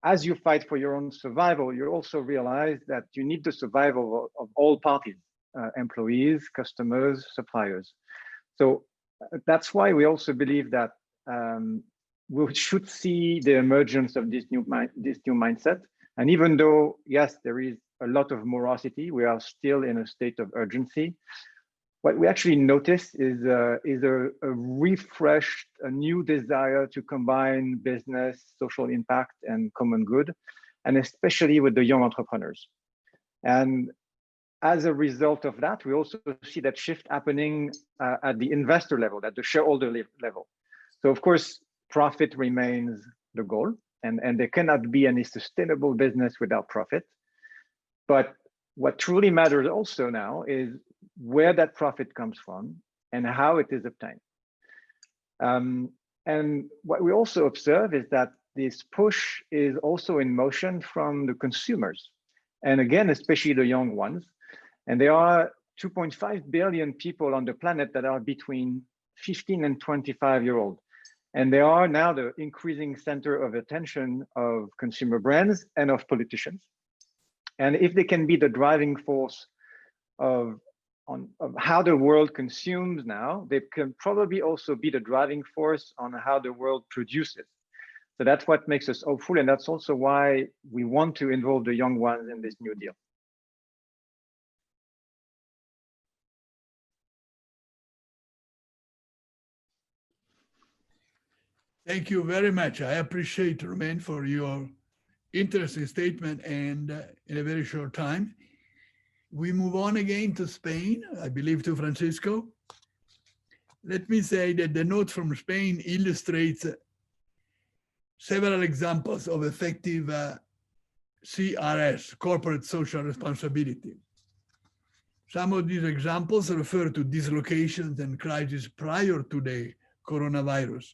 as you fight for your own survival, you also realize that you need the survival of all parties, employees, customers, suppliers. So that's why we also believe that we should see the emergence of this new mindset. And even though, yes, there is a lot of morosity, we are still in a state of urgency. What we actually notice is a refreshed, a new desire to combine business, social impact, and common good, and especially with the young entrepreneurs. And as a result of that, we also see that shift happening at the investor level, at the shareholder level. So of course, profit remains the goal, and there cannot be any sustainable business without profit. But what truly matters also now is where that profit comes from and how it is obtained. And what we also observe is that this push is also in motion from the consumers, and again, especially the young ones. And there are 2.5 billion people on the planet that are between 15 and 25 years old. And they are now the increasing center of attention of consumer brands and of politicians. And if they can be the driving force of how the world consumes now, they can probably also be the driving force on how the world produces. So that's what makes us hopeful, and that's also why we want to involve the young ones in this new deal. Thank you very much. I appreciate, Romain, for your interesting statement, and in a very short time. We move on again to Spain, I believe to Francisco. Let me say that the note from Spain illustrates several examples of effective CRS, corporate social responsibility. Some of these examples refer to dislocations and crises prior to the coronavirus.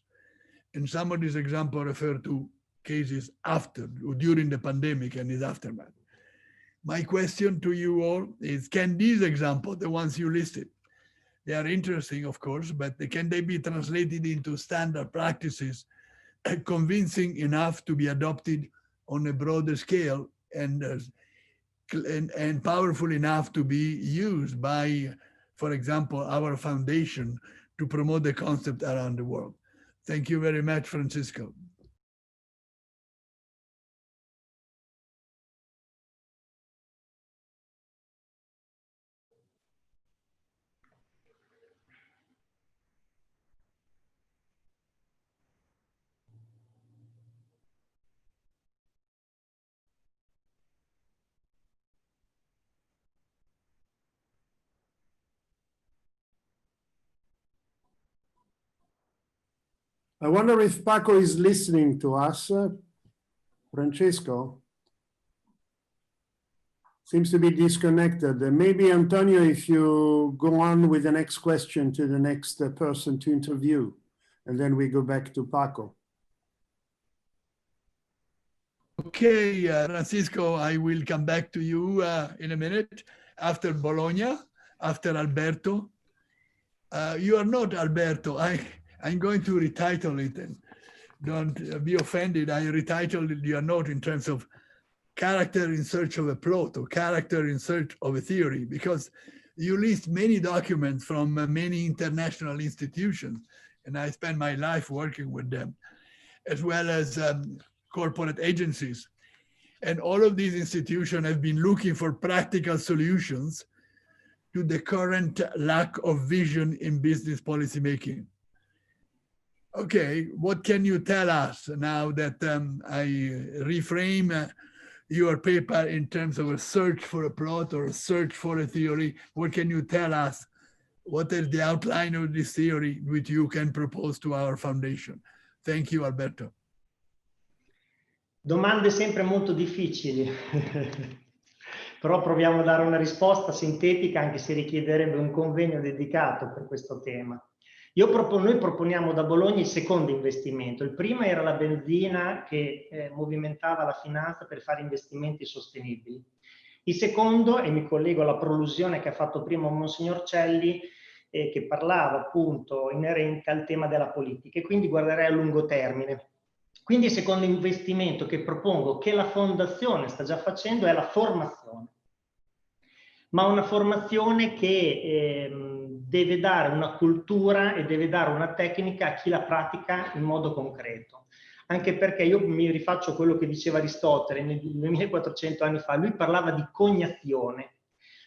And some of these examples refer to cases after, during the pandemic and its aftermath. My question to you all is, can these examples, the ones you listed, they are interesting, of course, but can they be translated into standard practices convincing enough to be adopted on a broader scale and powerful enough to be used by, for example, our foundation to promote the concept around the world? Thank you very much, Francisco. I wonder if Paco is listening to us. Francesco seems to be disconnected. Maybe Antonio, if you go on with the next question to the next person to interview, and then we go back to Paco. Okay, Francisco, I will come back to you in a minute after Bologna, after Alberto. You are not Alberto. I'm going to retitle it, and don't be offended. I retitled your note in terms of character in search of a plot or character in search of a theory, because you list many documents from many international institutions, and I spend my life working with them, as well as corporate agencies. And all of these institutions have been looking for practical solutions to the current lack of vision in business policy making. Okay, what can you tell us now that I reframe your paper in terms of a search for a plot or a search for a theory? What can you tell us? What is the outline of this theory which you can propose to our foundation? Thank you, Alberto. Domande sempre molto difficili, però proviamo a dare una risposta sintetica, anche se richiederebbe un convegno dedicato per questo tema. Noi proponiamo da Bologna il secondo investimento. Il primo era la benzina che movimentava la finanza per fare investimenti sostenibili. Il secondo, e mi collego alla prolusione che ha fatto prima Monsignor Celli, che parlava appunto inerente al tema della politica, e quindi guarderei a lungo termine. Quindi il secondo investimento che propongo, che la Fondazione sta già facendo, è la formazione. Ma una formazione che deve dare una cultura e deve dare una tecnica a chi la pratica in modo concreto. Anche perché io mi rifaccio a quello che diceva Aristotele 2400 anni fa. Lui parlava di cognazione,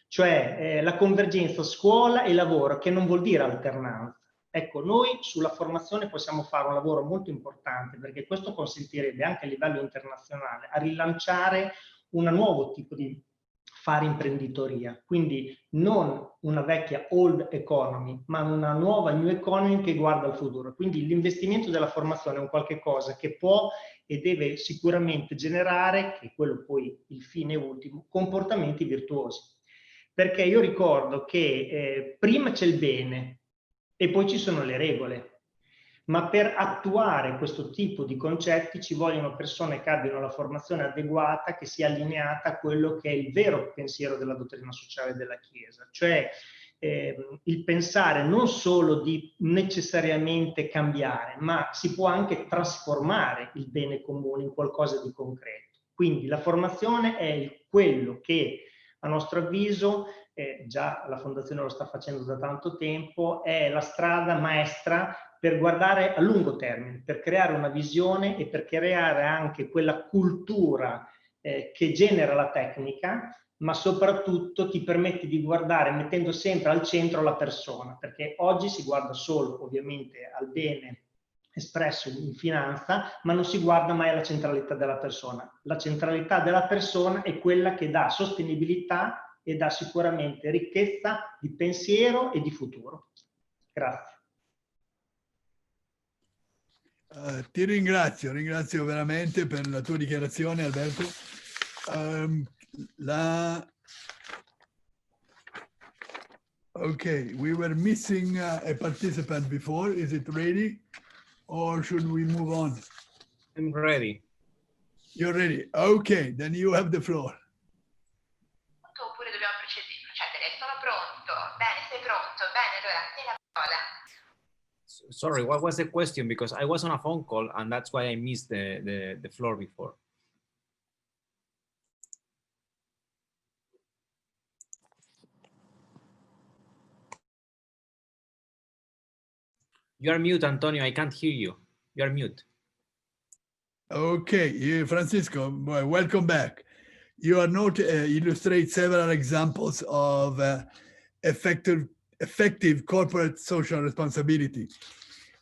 cioè la convergenza scuola e lavoro, che non vuol dire alternanza. Ecco, noi sulla formazione possiamo fare un lavoro molto importante, perché questo consentirebbe anche a livello internazionale a rilanciare un nuovo tipo di fare imprenditoria, quindi non una vecchia old economy, ma una nuova new economy che guarda al futuro. Quindi l'investimento della formazione è un qualche cosa che può e deve sicuramente generare, che è quello poi il fine ultimo, comportamenti virtuosi. Perché io ricordo che prima c'è il bene e poi ci sono le regole. Ma per attuare questo tipo di concetti ci vogliono persone che abbiano la formazione adeguata, che sia allineata a quello che è il vero pensiero della dottrina sociale della Chiesa, cioè il pensare non solo di necessariamente cambiare, ma si può anche trasformare il bene comune in qualcosa di concreto. Quindi la formazione è quello che, a nostro avviso, già la Fondazione lo sta facendo da tanto tempo, è la strada maestra per guardare a lungo termine, per creare una visione e per creare anche quella cultura che genera la tecnica, ma soprattutto ti permette di guardare mettendo sempre al centro la persona, perché oggi si guarda solo ovviamente al bene espresso in finanza, ma non si guarda mai alla centralità della persona. La centralità della persona è quella che dà sostenibilità e dà sicuramente ricchezza di pensiero e di futuro. Grazie. Ti ringrazio veramente per la tua dichiarazione, Alberto. Okay, we were missing a participant before. Is it ready? Or should we move on? I'm ready. You're ready. Okay, then you have the floor. Oppure dobbiamo procedere? Sono pronto. Bene, sei pronto. Bene, allora, tieni la parola. Sorry, what was the question? Because I was on a phone call and that's why I missed the floor before. You are mute, Antonio. I can't hear you. You are mute. Okay, Francisco, welcome back. You are not illustrate several examples of effective corporate social responsibility.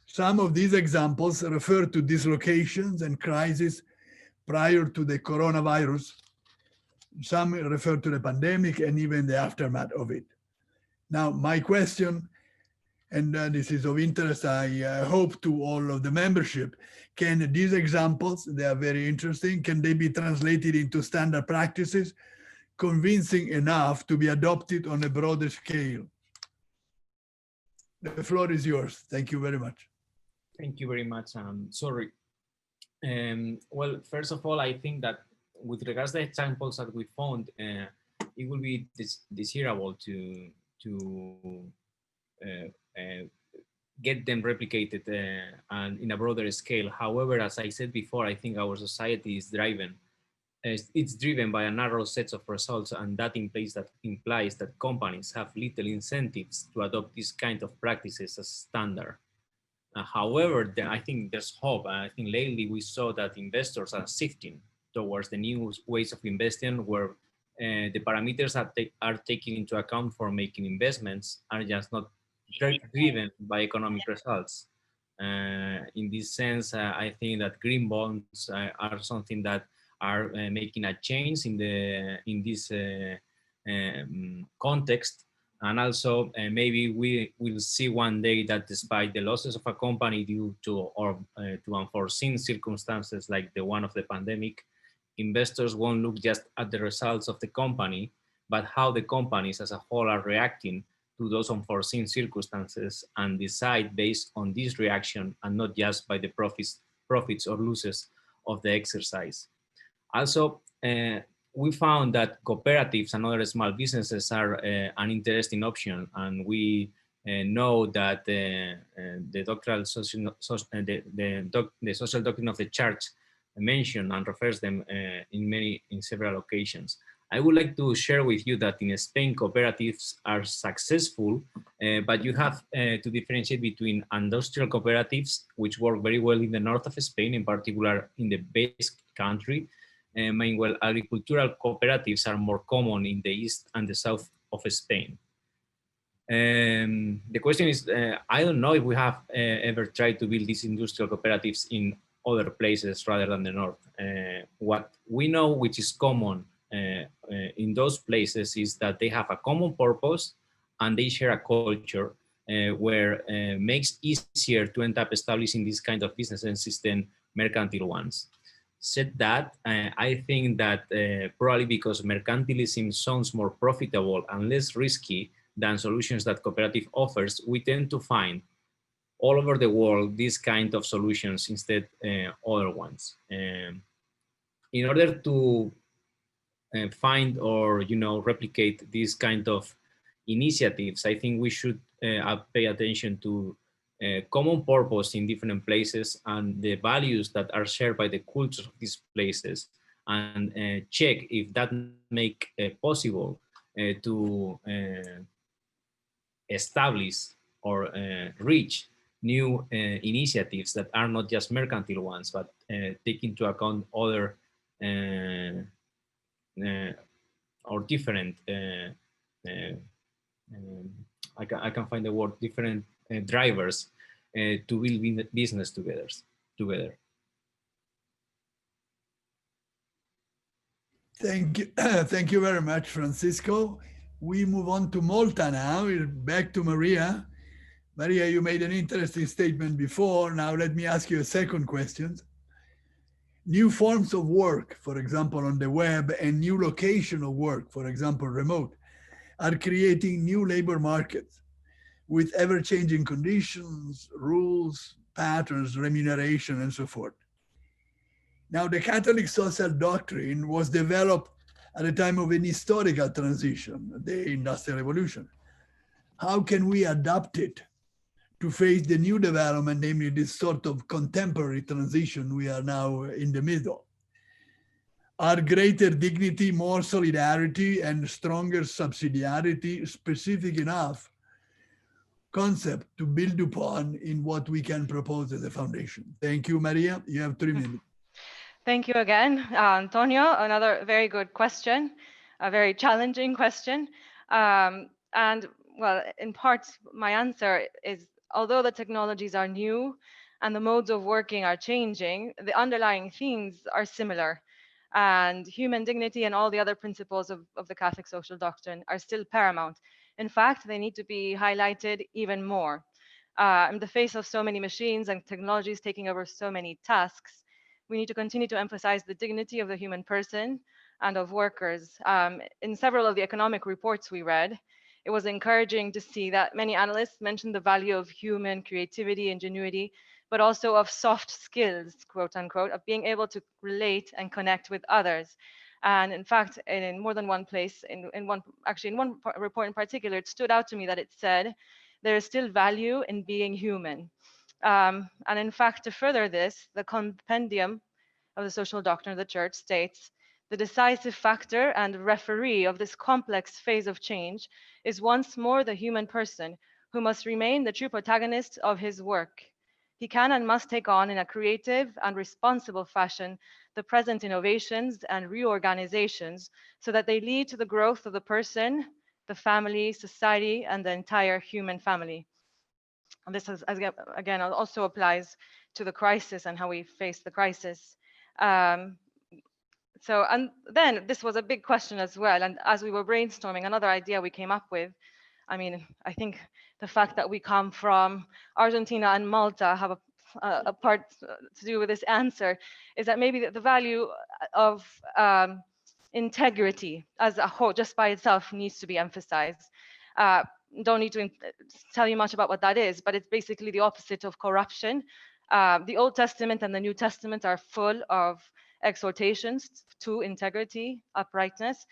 Some of these examples refer to dislocations and crises prior to the coronavirus. Some refer to the pandemic and even the aftermath of it. Now, my question, and this is of interest, I hope, to all of the membership, can these examples, they are very interesting, can they be translated into standard practices, convincing enough to be adopted on a broader scale? The floor is yours. Thank you very much. Thank you very much. Sorry. Well, first of all, I think that with regards to the examples that we found, it will be desirable to get them replicated and in a broader scale. However, as I said before, I think our society is driven by a narrow set of results, and that implies that companies have little incentives to adopt these kind of practices as standard. However, I think there's hope. I think lately we saw that investors are shifting towards the new ways of investing, where the parameters are taken into account for making investments are just not driven by economic results. In this sense, I think that green bonds are something that are making a change in this context. And also, maybe we will see one day that despite the losses of a company due to unforeseen circumstances like the one of the pandemic, investors won't look just at the results of the company, but how the companies as a whole are reacting to those unforeseen circumstances and decide based on this reaction and not just by the profits or losses of the exercise. Also, we found that cooperatives and other small businesses are an interesting option, and we know that the social doctrine of the church mentioned and refers them in several occasions. I would like to share with you that in Spain, cooperatives are successful, but you have to differentiate between industrial cooperatives, which work very well in the north of Spain, in particular in the Basque country. Meanwhile, agricultural cooperatives are more common in the east and the south of Spain. The question is, I don't know if we have ever tried to build these industrial cooperatives in other places rather than the north. What we know, which is common in those places, is that they have a common purpose and they share a culture where makes easier to end up establishing this kind of business and system mercantile ones. Said that, I think that probably because mercantilism sounds more profitable and less risky than solutions that cooperative offers, we tend to find all over the world these kind of solutions instead other ones. In order to find or replicate this kind of initiatives, I think we should pay attention to common purpose in different places and the values that are shared by the cultures of these places, and check if that make possible to establish or reach new initiatives that are not just mercantile ones, but take into account other or different, I can find the word, different drivers to build business together. Thank you. Thank you very much, Francisco. We move on to Malta now. We're back to Maria. Maria, you made an interesting statement before. Now let me ask you a second question. New forms of work, for example, on the web, and new location of work, for example, remote, are creating new labor markets with ever-changing conditions, rules, patterns, remuneration, and so forth. Now, the Catholic social doctrine was developed at a time of an historical transition, the Industrial Revolution. How can we adapt it to face the new development, namely this sort of contemporary transition we are now in the middle? Are greater dignity, more solidarity, and stronger subsidiarity specific enough concept to build upon in what we can propose as a foundation? Thank you, Maria. You have 3 minutes. Thank you again, Antonio. Another very good question, a very challenging question. And well, in part, my answer is, although the technologies are new and the modes of working are changing, the underlying themes are similar. And human dignity and all the other principles of the Catholic social doctrine are still paramount. In fact, they need to be highlighted even more. In the face of so many machines and technologies taking over so many tasks, we need to continue to emphasize the dignity of the human person and of workers. In several of the economic reports we read, it was encouraging to see that many analysts mentioned the value of human creativity, ingenuity, but also of soft skills, quote unquote, of being able to relate and connect with others. And in fact, in more than one place, in one report in particular, it stood out to me that it said, there is still value in being human. And in fact, to further this, the compendium of the social doctrine of the church states, the decisive factor and referee of this complex phase of change is once more the human person, who must remain the true protagonist of his work. He can and must take on in a creative and responsible fashion the present innovations and reorganizations so that they lead to the growth of the person, the family, society, and the entire human family. And this is, again, also applies to the crisis and how we face the crisis. And then this was a big question as well. And as we were brainstorming, another idea we came up with, I mean, I think the fact that we come from Argentina and Malta have a part to do with this answer, is that maybe the value of integrity as a whole, just by itself, needs to be emphasized. Don't need to tell you much about what that is, but it's basically the opposite of corruption. The Old Testament and the New Testament are full of exhortations to integrity, uprightness.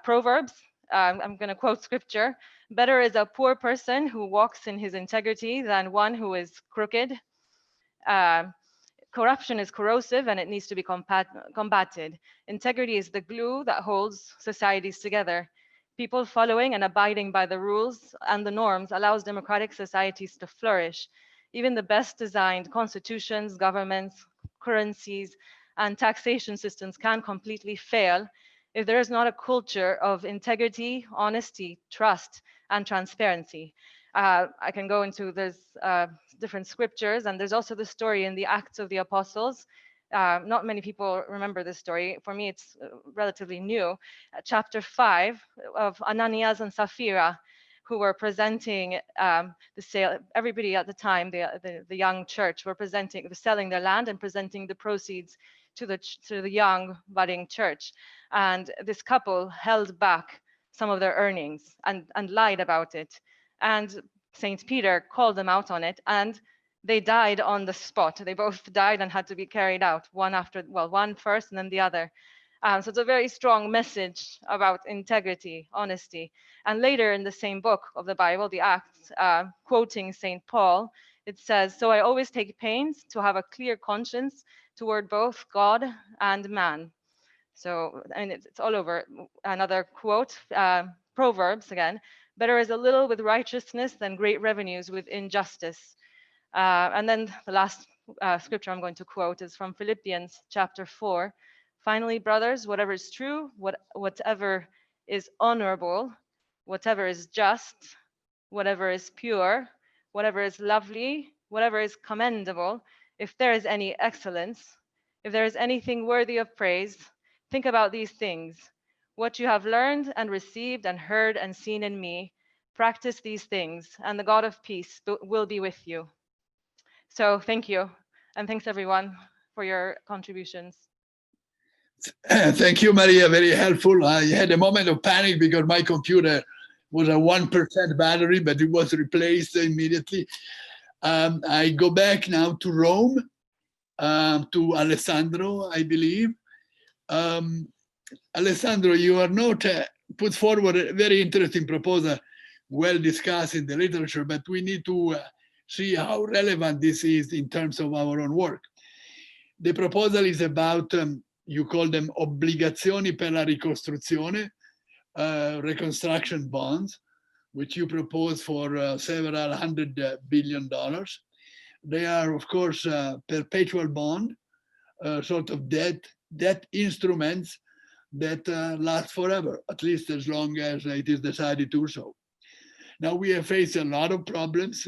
Proverbs, I'm going to quote scripture, better is a poor person who walks in his integrity than one who is crooked. Corruption is corrosive and it needs to be combated. Integrity is the glue that holds societies together. People following and abiding by the rules and the norms allows democratic societies to flourish. Even the best designed constitutions, governments, currencies, and taxation systems can completely fail if there is not a culture of integrity, honesty, trust, and transparency. I can go into, there's different scriptures, and there's also the story in the Acts of the Apostles. Not many people remember this story. For me, it's relatively new. Chapter 5 of Ananias and Sapphira, who were presenting the sale. Everybody at the time, the young church, were selling their land and presenting the proceeds to the young budding church. And this couple held back some of their earnings and lied about it. And Saint Peter called them out on it, and they died on the spot. They both died and had to be carried out, one first and then the other. So it's a very strong message about integrity, honesty. And later in the same book of the Bible, the Acts, quoting St. Paul, it says, "So I always take pains to have a clear conscience toward both God and man." So, and it's all over. Another quote, Proverbs again, "Better is a little with righteousness than great revenues with injustice." And then the last scripture I'm going to quote is from Philippians chapter 4. "Finally, brothers, whatever is true, whatever is honorable, whatever is just, whatever is pure, whatever is lovely, whatever is commendable, if there is any excellence, if there is anything worthy of praise, think about these things. What you have learned and received and heard and seen in me, practice these things, and the God of peace will be with you." So thank you. And thanks everyone for your contributions. Thank you, Maria. Very helpful. I had a moment of panic because my computer was a 1% battery, but it was replaced immediately. I go back now to Rome, to Alessandro, I believe. Alessandro, you are not put forward a very interesting proposal, well discussed in the literature, but we need to see how relevant this is in terms of our own work. The proposal is about, you call them obbligazioni per la ricostruzione, reconstruction bonds, which you propose for several $100 billion. They are, of course, perpetual bond, sort of debt instruments that last forever, at least as long as it is decided to do so. Now we have faced a lot of problems,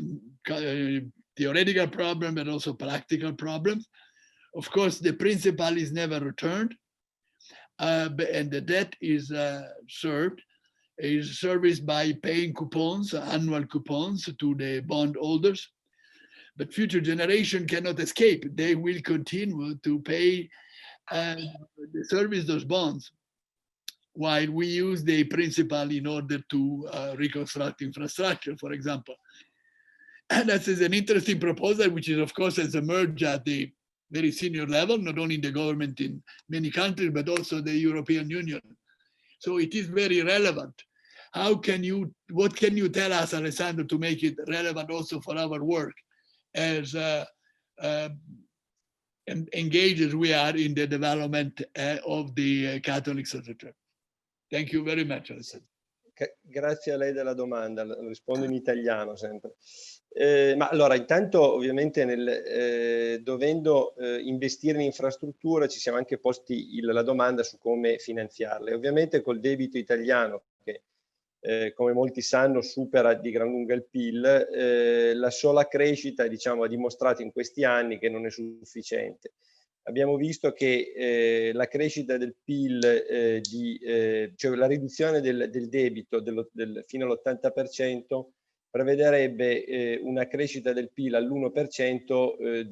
theoretical problems, but also practical problems. Of course, the principal is never returned, and the debt is serviced by paying coupons, annual coupons to the bondholders. But future generation cannot escape. They will continue to pay and service those bonds, while we use the principal in order to reconstruct infrastructure, for example. And that is an interesting proposal, which is, of course, has emerged at the very senior level, not only in the government in many countries, but also the European Union. So it is very relevant. What can you tell us, Alessandro, to make it relevant also for our work as engaged as we are in the development of the Catholic Social Church? Thank you very much, Alessandro. Grazie a lei della domanda, rispondo in italiano sempre. Ma allora, intanto ovviamente dovendo investire in infrastruttura ci siamo anche posti la domanda su come finanziarle. Ovviamente col debito italiano, che come molti sanno supera di gran lunga il PIL, la sola crescita, diciamo, ha dimostrato in questi anni che non è sufficiente. Abbiamo visto che la crescita del PIL, cioè la riduzione del debito fino all'80%, prevederebbe una crescita del PIL all'1%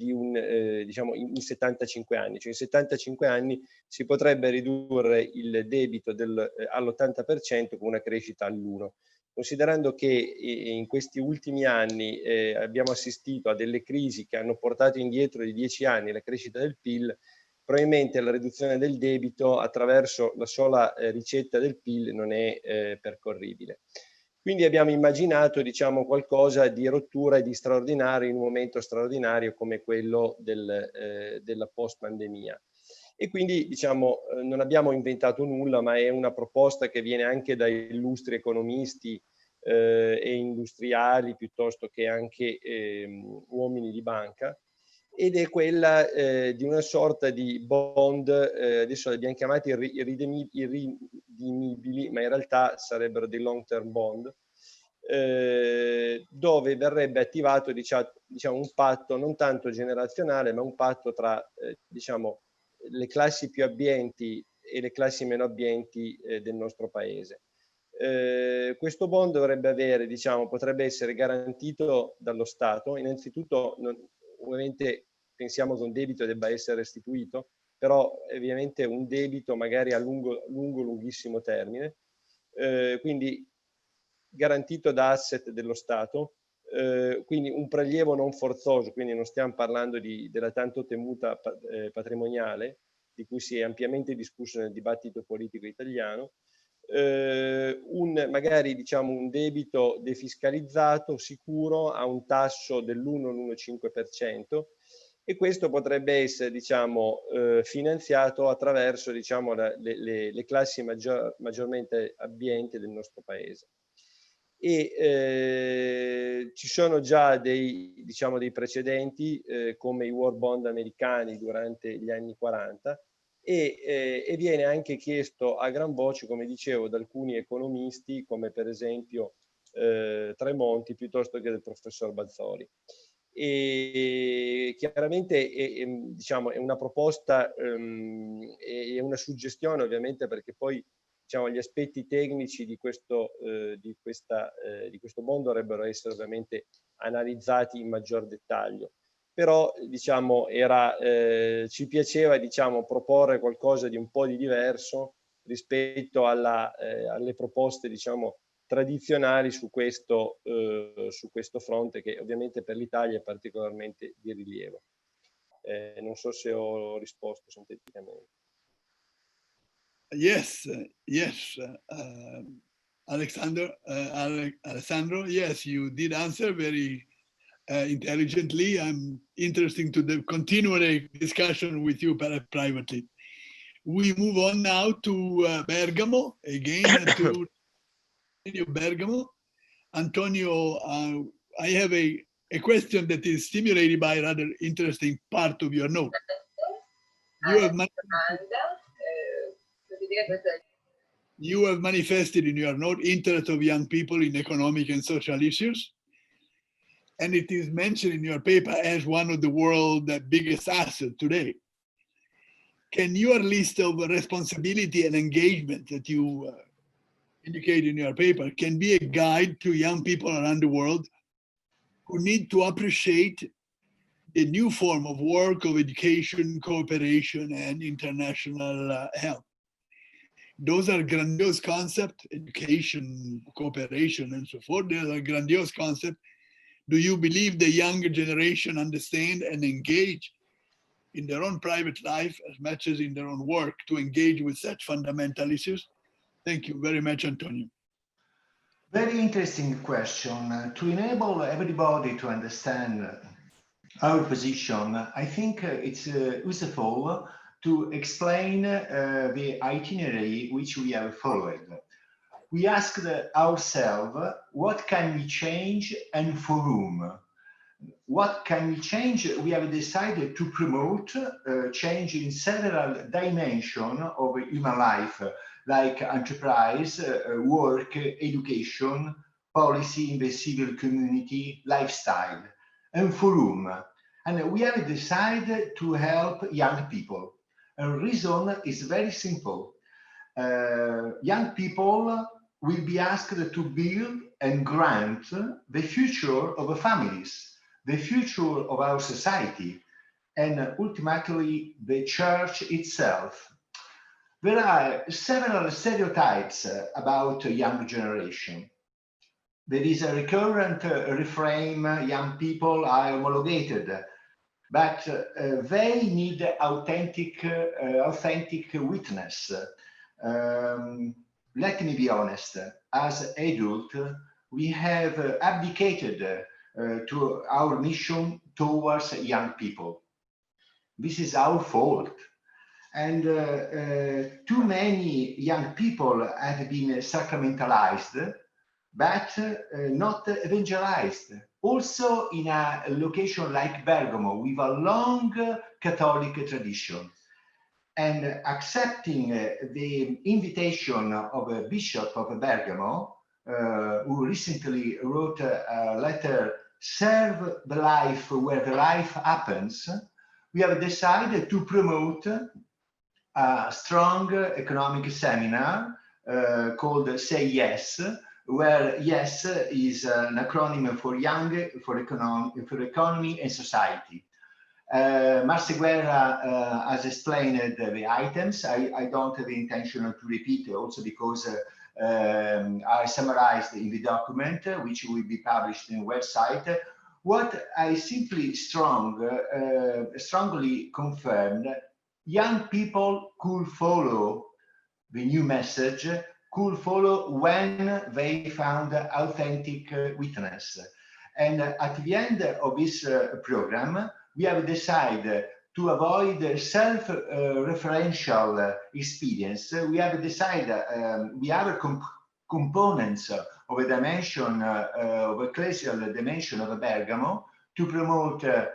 diciamo, in 75 anni. Cioè in 75 anni si potrebbe ridurre il debito all'80% con una crescita all'1%. Considerando che in questi ultimi anni abbiamo assistito a delle crisi che hanno portato indietro di 10 anni la crescita del PIL, probabilmente la riduzione del debito attraverso la sola ricetta del PIL non è percorribile. Quindi abbiamo immaginato, diciamo, qualcosa di rottura e di straordinario in un momento straordinario come quello della post-pandemia. E quindi, diciamo, non abbiamo inventato nulla, ma è una proposta che viene anche da illustri economisti e industriali, piuttosto che anche uomini di banca, ed è quella di una sorta di bond, adesso li abbiamo chiamati irridimibili, ma in realtà sarebbero dei long term bond, dove verrebbe attivato, diciamo, un patto non tanto generazionale, ma un patto tra, diciamo, le classi più abbienti e le classi meno abbienti del nostro paese. Questo bond dovrebbe avere, diciamo, potrebbe essere garantito dallo Stato. Innanzitutto, ovviamente pensiamo che un debito debba essere restituito, però ovviamente un debito magari a lunghissimo termine, quindi garantito da asset dello Stato, quindi un prelievo non forzoso, quindi non stiamo parlando della tanto temuta patrimoniale, di cui si è ampiamente discusso nel dibattito politico italiano, magari diciamo un debito defiscalizzato sicuro a un tasso dell'1-1,5%, e questo potrebbe essere diciamo finanziato attraverso diciamo le classi maggiormente abbienti del nostro paese. E ci sono già dei precedenti come i war bond americani durante gli anni 40, e viene anche chiesto a gran voce, come dicevo, da alcuni economisti come per esempio Tremonti piuttosto che del professor Balzoli. E chiaramente diciamo, è una proposta, è una suggestione ovviamente, perché poi diciamo, gli aspetti tecnici di questo bond dovrebbero essere ovviamente analizzati in maggior dettaglio. Però diciamo, ci piaceva diciamo, proporre qualcosa di un po' di diverso rispetto alle proposte diciamo, tradizionali su questo fronte, che ovviamente per l'Italia è particolarmente di rilievo. Non so se ho risposto sinteticamente. Yes, Alessandro, yes, you did answer very intelligently. I'm interested to continue a discussion with you privately. We move on now to Bergamo, again to Bergamo. Antonio, I have a question that is stimulated by a rather interesting part of your note. You have manifested in your note interest of young people in economic and social issues. And it is mentioned in your paper as one of the world's biggest assets today. Can your list of responsibility and engagement that you indicate in your paper can be a guide to young people around the world who need to appreciate the new form of work, of education, cooperation, and international help? Those are grandiose concepts, education, cooperation, and so forth. Those are grandiose concepts. Do you believe the younger generation understand and engage in their own private life as much as in their own work to engage with such fundamental issues? Thank you very much, Antonio. Very interesting question. To enable everybody to understand our position, I think it's useful to explain the itinerary which we have followed. We asked ourselves, what can we change and for whom? What can we change? We have decided to promote change in several dimensions of human life, like enterprise, work, education, policy in the civil community, lifestyle, and for whom. And we have decided to help young people. The reason is very simple. Young people will be asked to build and grant the future of the families, the future of our society, and ultimately the church itself. There are several stereotypes about a young generation. There is a recurrent refrain, young people are homologated, but they need authentic witness. Let me be honest, as adults, we have abdicated to our mission towards young people. This is our fault. And too many young people have been sacramentalized, but not evangelized. Also in a location like Bergamo, with a long Catholic tradition. And accepting the invitation of a bishop of Bergamo, who recently wrote a letter, serve the life where the life happens, we have decided to promote a strong economic seminar called Say Yes, where yes is an acronym for young, for economy and society. Marce Guerra has explained the items. I don't have the intention to repeat also because are summarized in the document, which will be published in the website. What I simply strongly confirmed young people could follow the new message, could follow when they found authentic witness. And at the end of this program, we have decided to avoid self-referential experience. We have decided we have components of a dimension, of a ecclesial dimension of Bergamo, to promote a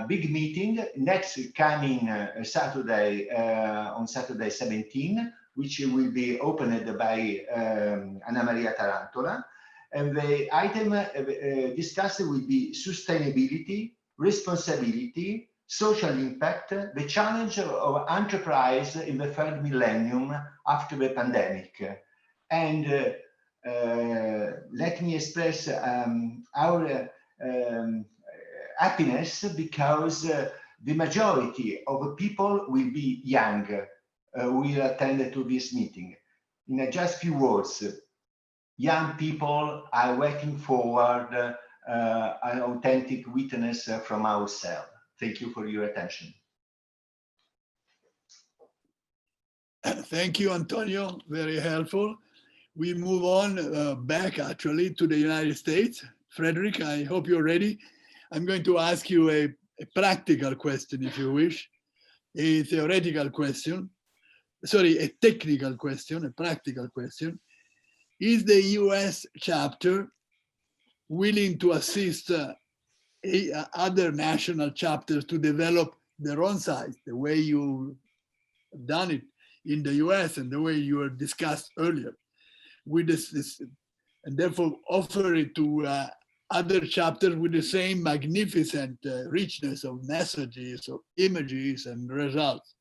big meeting next coming Saturday, on Saturday 17, which will be opened by Anna Maria Tarantola. And the item discussed will be sustainability, responsibility, social impact, the challenge of enterprise in the third millennium after the pandemic. And let me express our happiness because the majority of people will be young, will attend to this meeting. In just few words, young people are waiting forward an authentic witness from ourselves. Thank you for your attention. Thank you, Antonio. Very helpful. We move on back actually to the United States. Frederick, I hope you're ready. I'm going to ask you a practical question, if you wish, a theoretical question, sorry, a technical question, a practical question. Is the US chapter willing to assist other national chapters to develop their own sites, the way you've done it in the US and the way you were discussed earlier, with this and therefore offer it to other chapters with the same magnificent richness of messages, of images and results.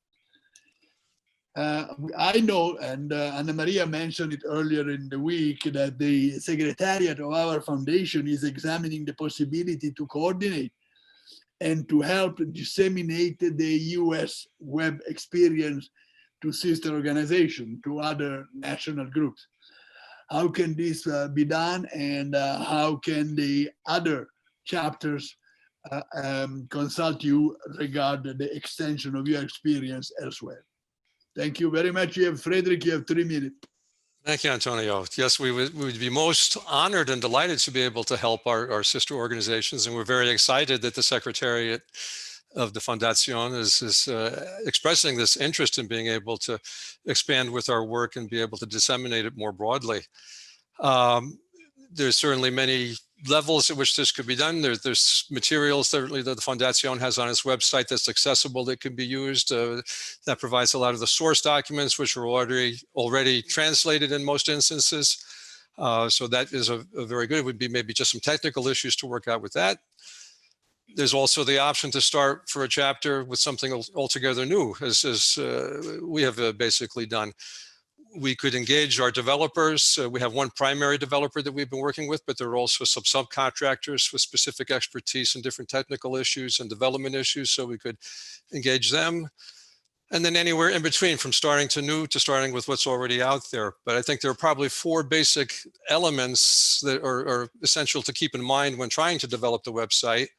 I know, and Anna Maria mentioned it earlier in the week, that the secretariat of our foundation is examining the possibility to coordinate and to help disseminate the US web experience to sister organizations, to other national groups. How can this be done, and how can the other chapters consult you regarding the extension of your experience elsewhere? Thank you very much. You have, Frederick, you have 3 minutes. Thank you, Antonio. Yes, we would be most honored and delighted to be able to help our sister organizations. And we're very excited that the Secretariat of the Fondazione is expressing this interest in being able to expand with our work and be able to disseminate it more broadly. There's certainly many levels at which this could be done. There's materials certainly that the Fondazione has on its website that's accessible, that can be used, that provides a lot of the source documents, which are already translated in most instances. So that is a very good, it would be maybe just some technical issues to work out with that. There's also the option to start for a chapter with something altogether new, as we have basically done. We could engage our developers. We have one primary developer that we've been working with, but there are also some subcontractors with specific expertise in different technical issues and development issues, so we could engage them. And then anywhere in between, from starting to new to starting with what's already out there. But I think there are probably 4 basic elements that are essential to keep in mind when trying to develop the website.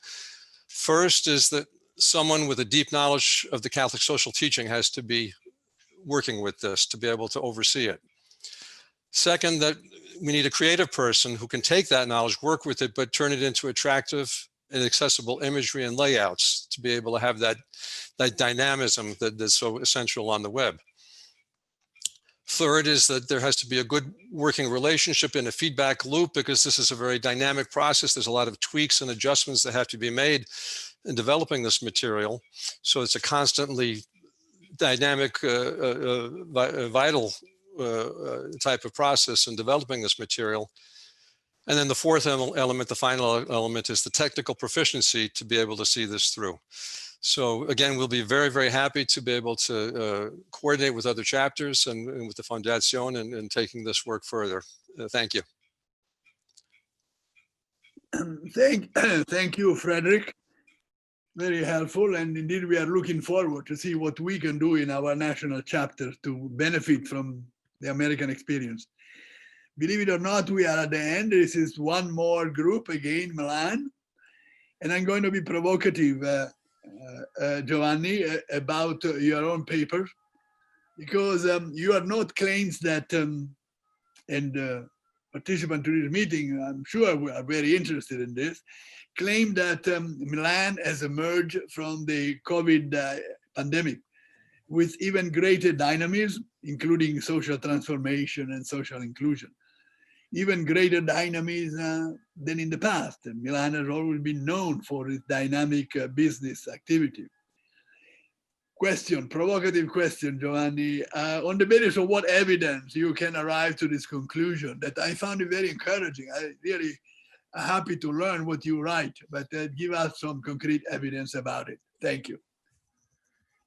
First is that someone with a deep knowledge of the Catholic social teaching has to be working with this to be able to oversee it. Second, that we need a creative person who can take that knowledge, work with it, but turn it into attractive and accessible imagery and layouts to be able to have that dynamism that's so essential on the web. Third is that there has to be a good working relationship and a feedback loop, because this is a very dynamic process. There's a lot of tweaks and adjustments that have to be made in developing this material. So it's a constantly dynamic, vital type of process in developing this material. And then the fourth element, the final element, is the technical proficiency to be able to see this through. So again, we'll be very, very happy to be able to coordinate with other chapters and with the Fondazione and taking this work further. Thank you. Thank you, Frederick. Very helpful, and indeed we are looking forward to see what we can do in our national chapter to benefit from the American experience. Believe it or not, we are at the end. This is one more group, again, Milan, and I'm going to be provocative Giovanni, about your own paper, because you are not claims that, and participants to this meeting, I'm sure we are very interested in this, claim that Milan has emerged from the COVID pandemic with even greater dynamism, including social transformation and social inclusion. Even greater dynamism than in the past. Milan has always been known for its dynamic business activity. Question, provocative question, Giovanni. On the basis of what evidence you can arrive to this conclusion that I found it very encouraging. I really happy to learn what you write, but give us some concrete evidence about it. Thank you.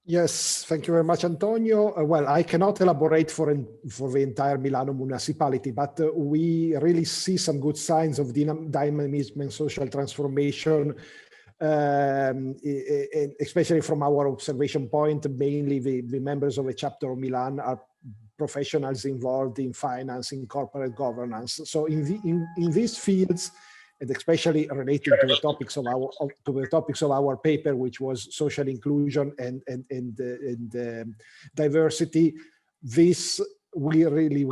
Yes, thank you very much, Antonio. Well, I cannot elaborate for the entire Milano municipality, but we really see some good signs of dynamism and social transformation, especially from our observation point. Mainly the members of the chapter of Milan are professionals involved in finance, in corporate governance. So in these fields, and especially relating to the topics of our paper, which was social inclusion and diversity, this we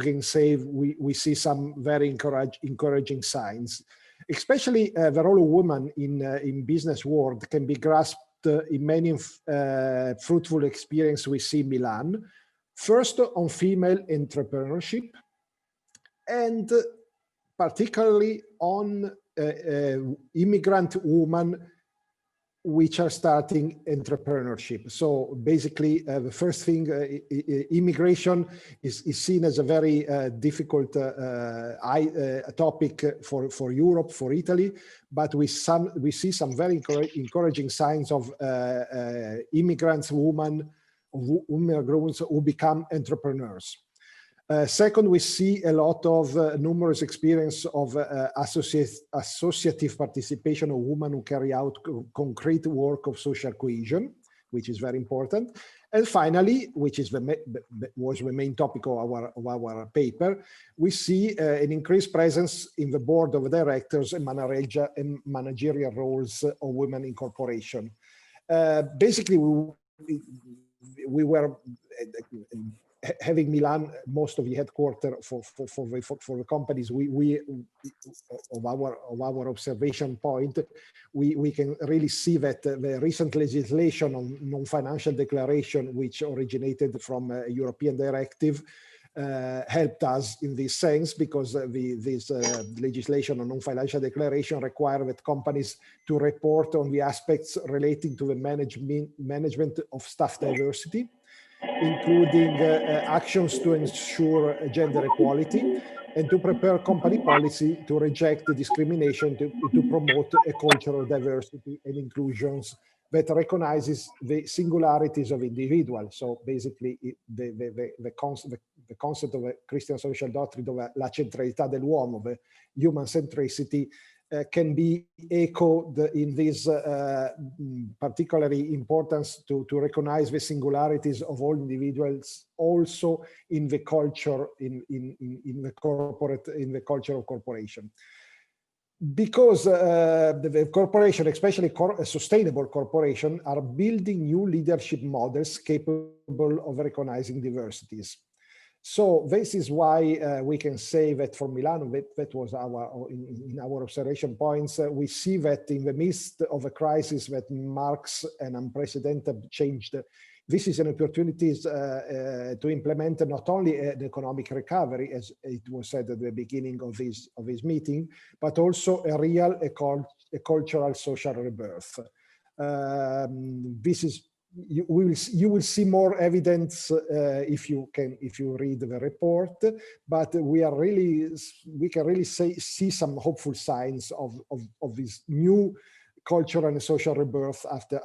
can say we see some very encouraging signs. Especially the role of women in business world can be grasped in many fruitful experience we see in Milan. First, on female entrepreneurship, and particularly on immigrant women which are starting entrepreneurship. So basically, the first thing, immigration is seen as a very difficult topic for Europe, for Italy, but we see some very encouraging signs of immigrants, women who become entrepreneurs. Second, we see a lot of numerous experience of associative participation of women who carry out concrete work of social cohesion, which is very important. And finally, which is was the main topic of our paper, we see an increased presence in the board of directors and managerial roles of women in corporation. Basically, we were having Milan, most of the headquarters for the companies, of our observation point, we can really see that the recent legislation on non-financial declaration, which originated from a European directive, helped us in this sense, because this legislation on non-financial declaration require that companies to report on the aspects relating to the management of staff diversity, including actions to ensure gender equality, and to prepare company policy to reject the discrimination, to promote a culture of diversity and inclusions that recognizes the singularities of individuals. So basically, the concept of a Christian social doctrine, dove la centralità dell'uomo, the human centricity, can be echoed in this particularly importance to recognize the singularities of all individuals, also in the culture, in the culture of corporation. Because the corporation, especially sustainable corporation, are building new leadership models capable of recognizing diversities. So this is why we can say that for Milano, that was in our observation points, we see that in the midst of a crisis that marks an unprecedented change, this is an opportunity to implement not only an economic recovery, as it was said at the beginning of this meeting, but also a real cultural social rebirth. This is. You will see more evidence if you read the report, but we can really see some hopeful signs of this new cultural and social rebirth after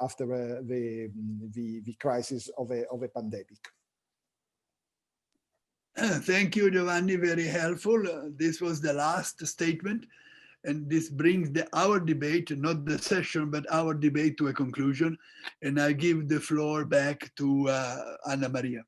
the crisis of a pandemic. Thank you, Giovanni, very helpful. This was the last statement. And this brings our debate, not the session, but our debate to a conclusion. And I give the floor back to Anna Maria.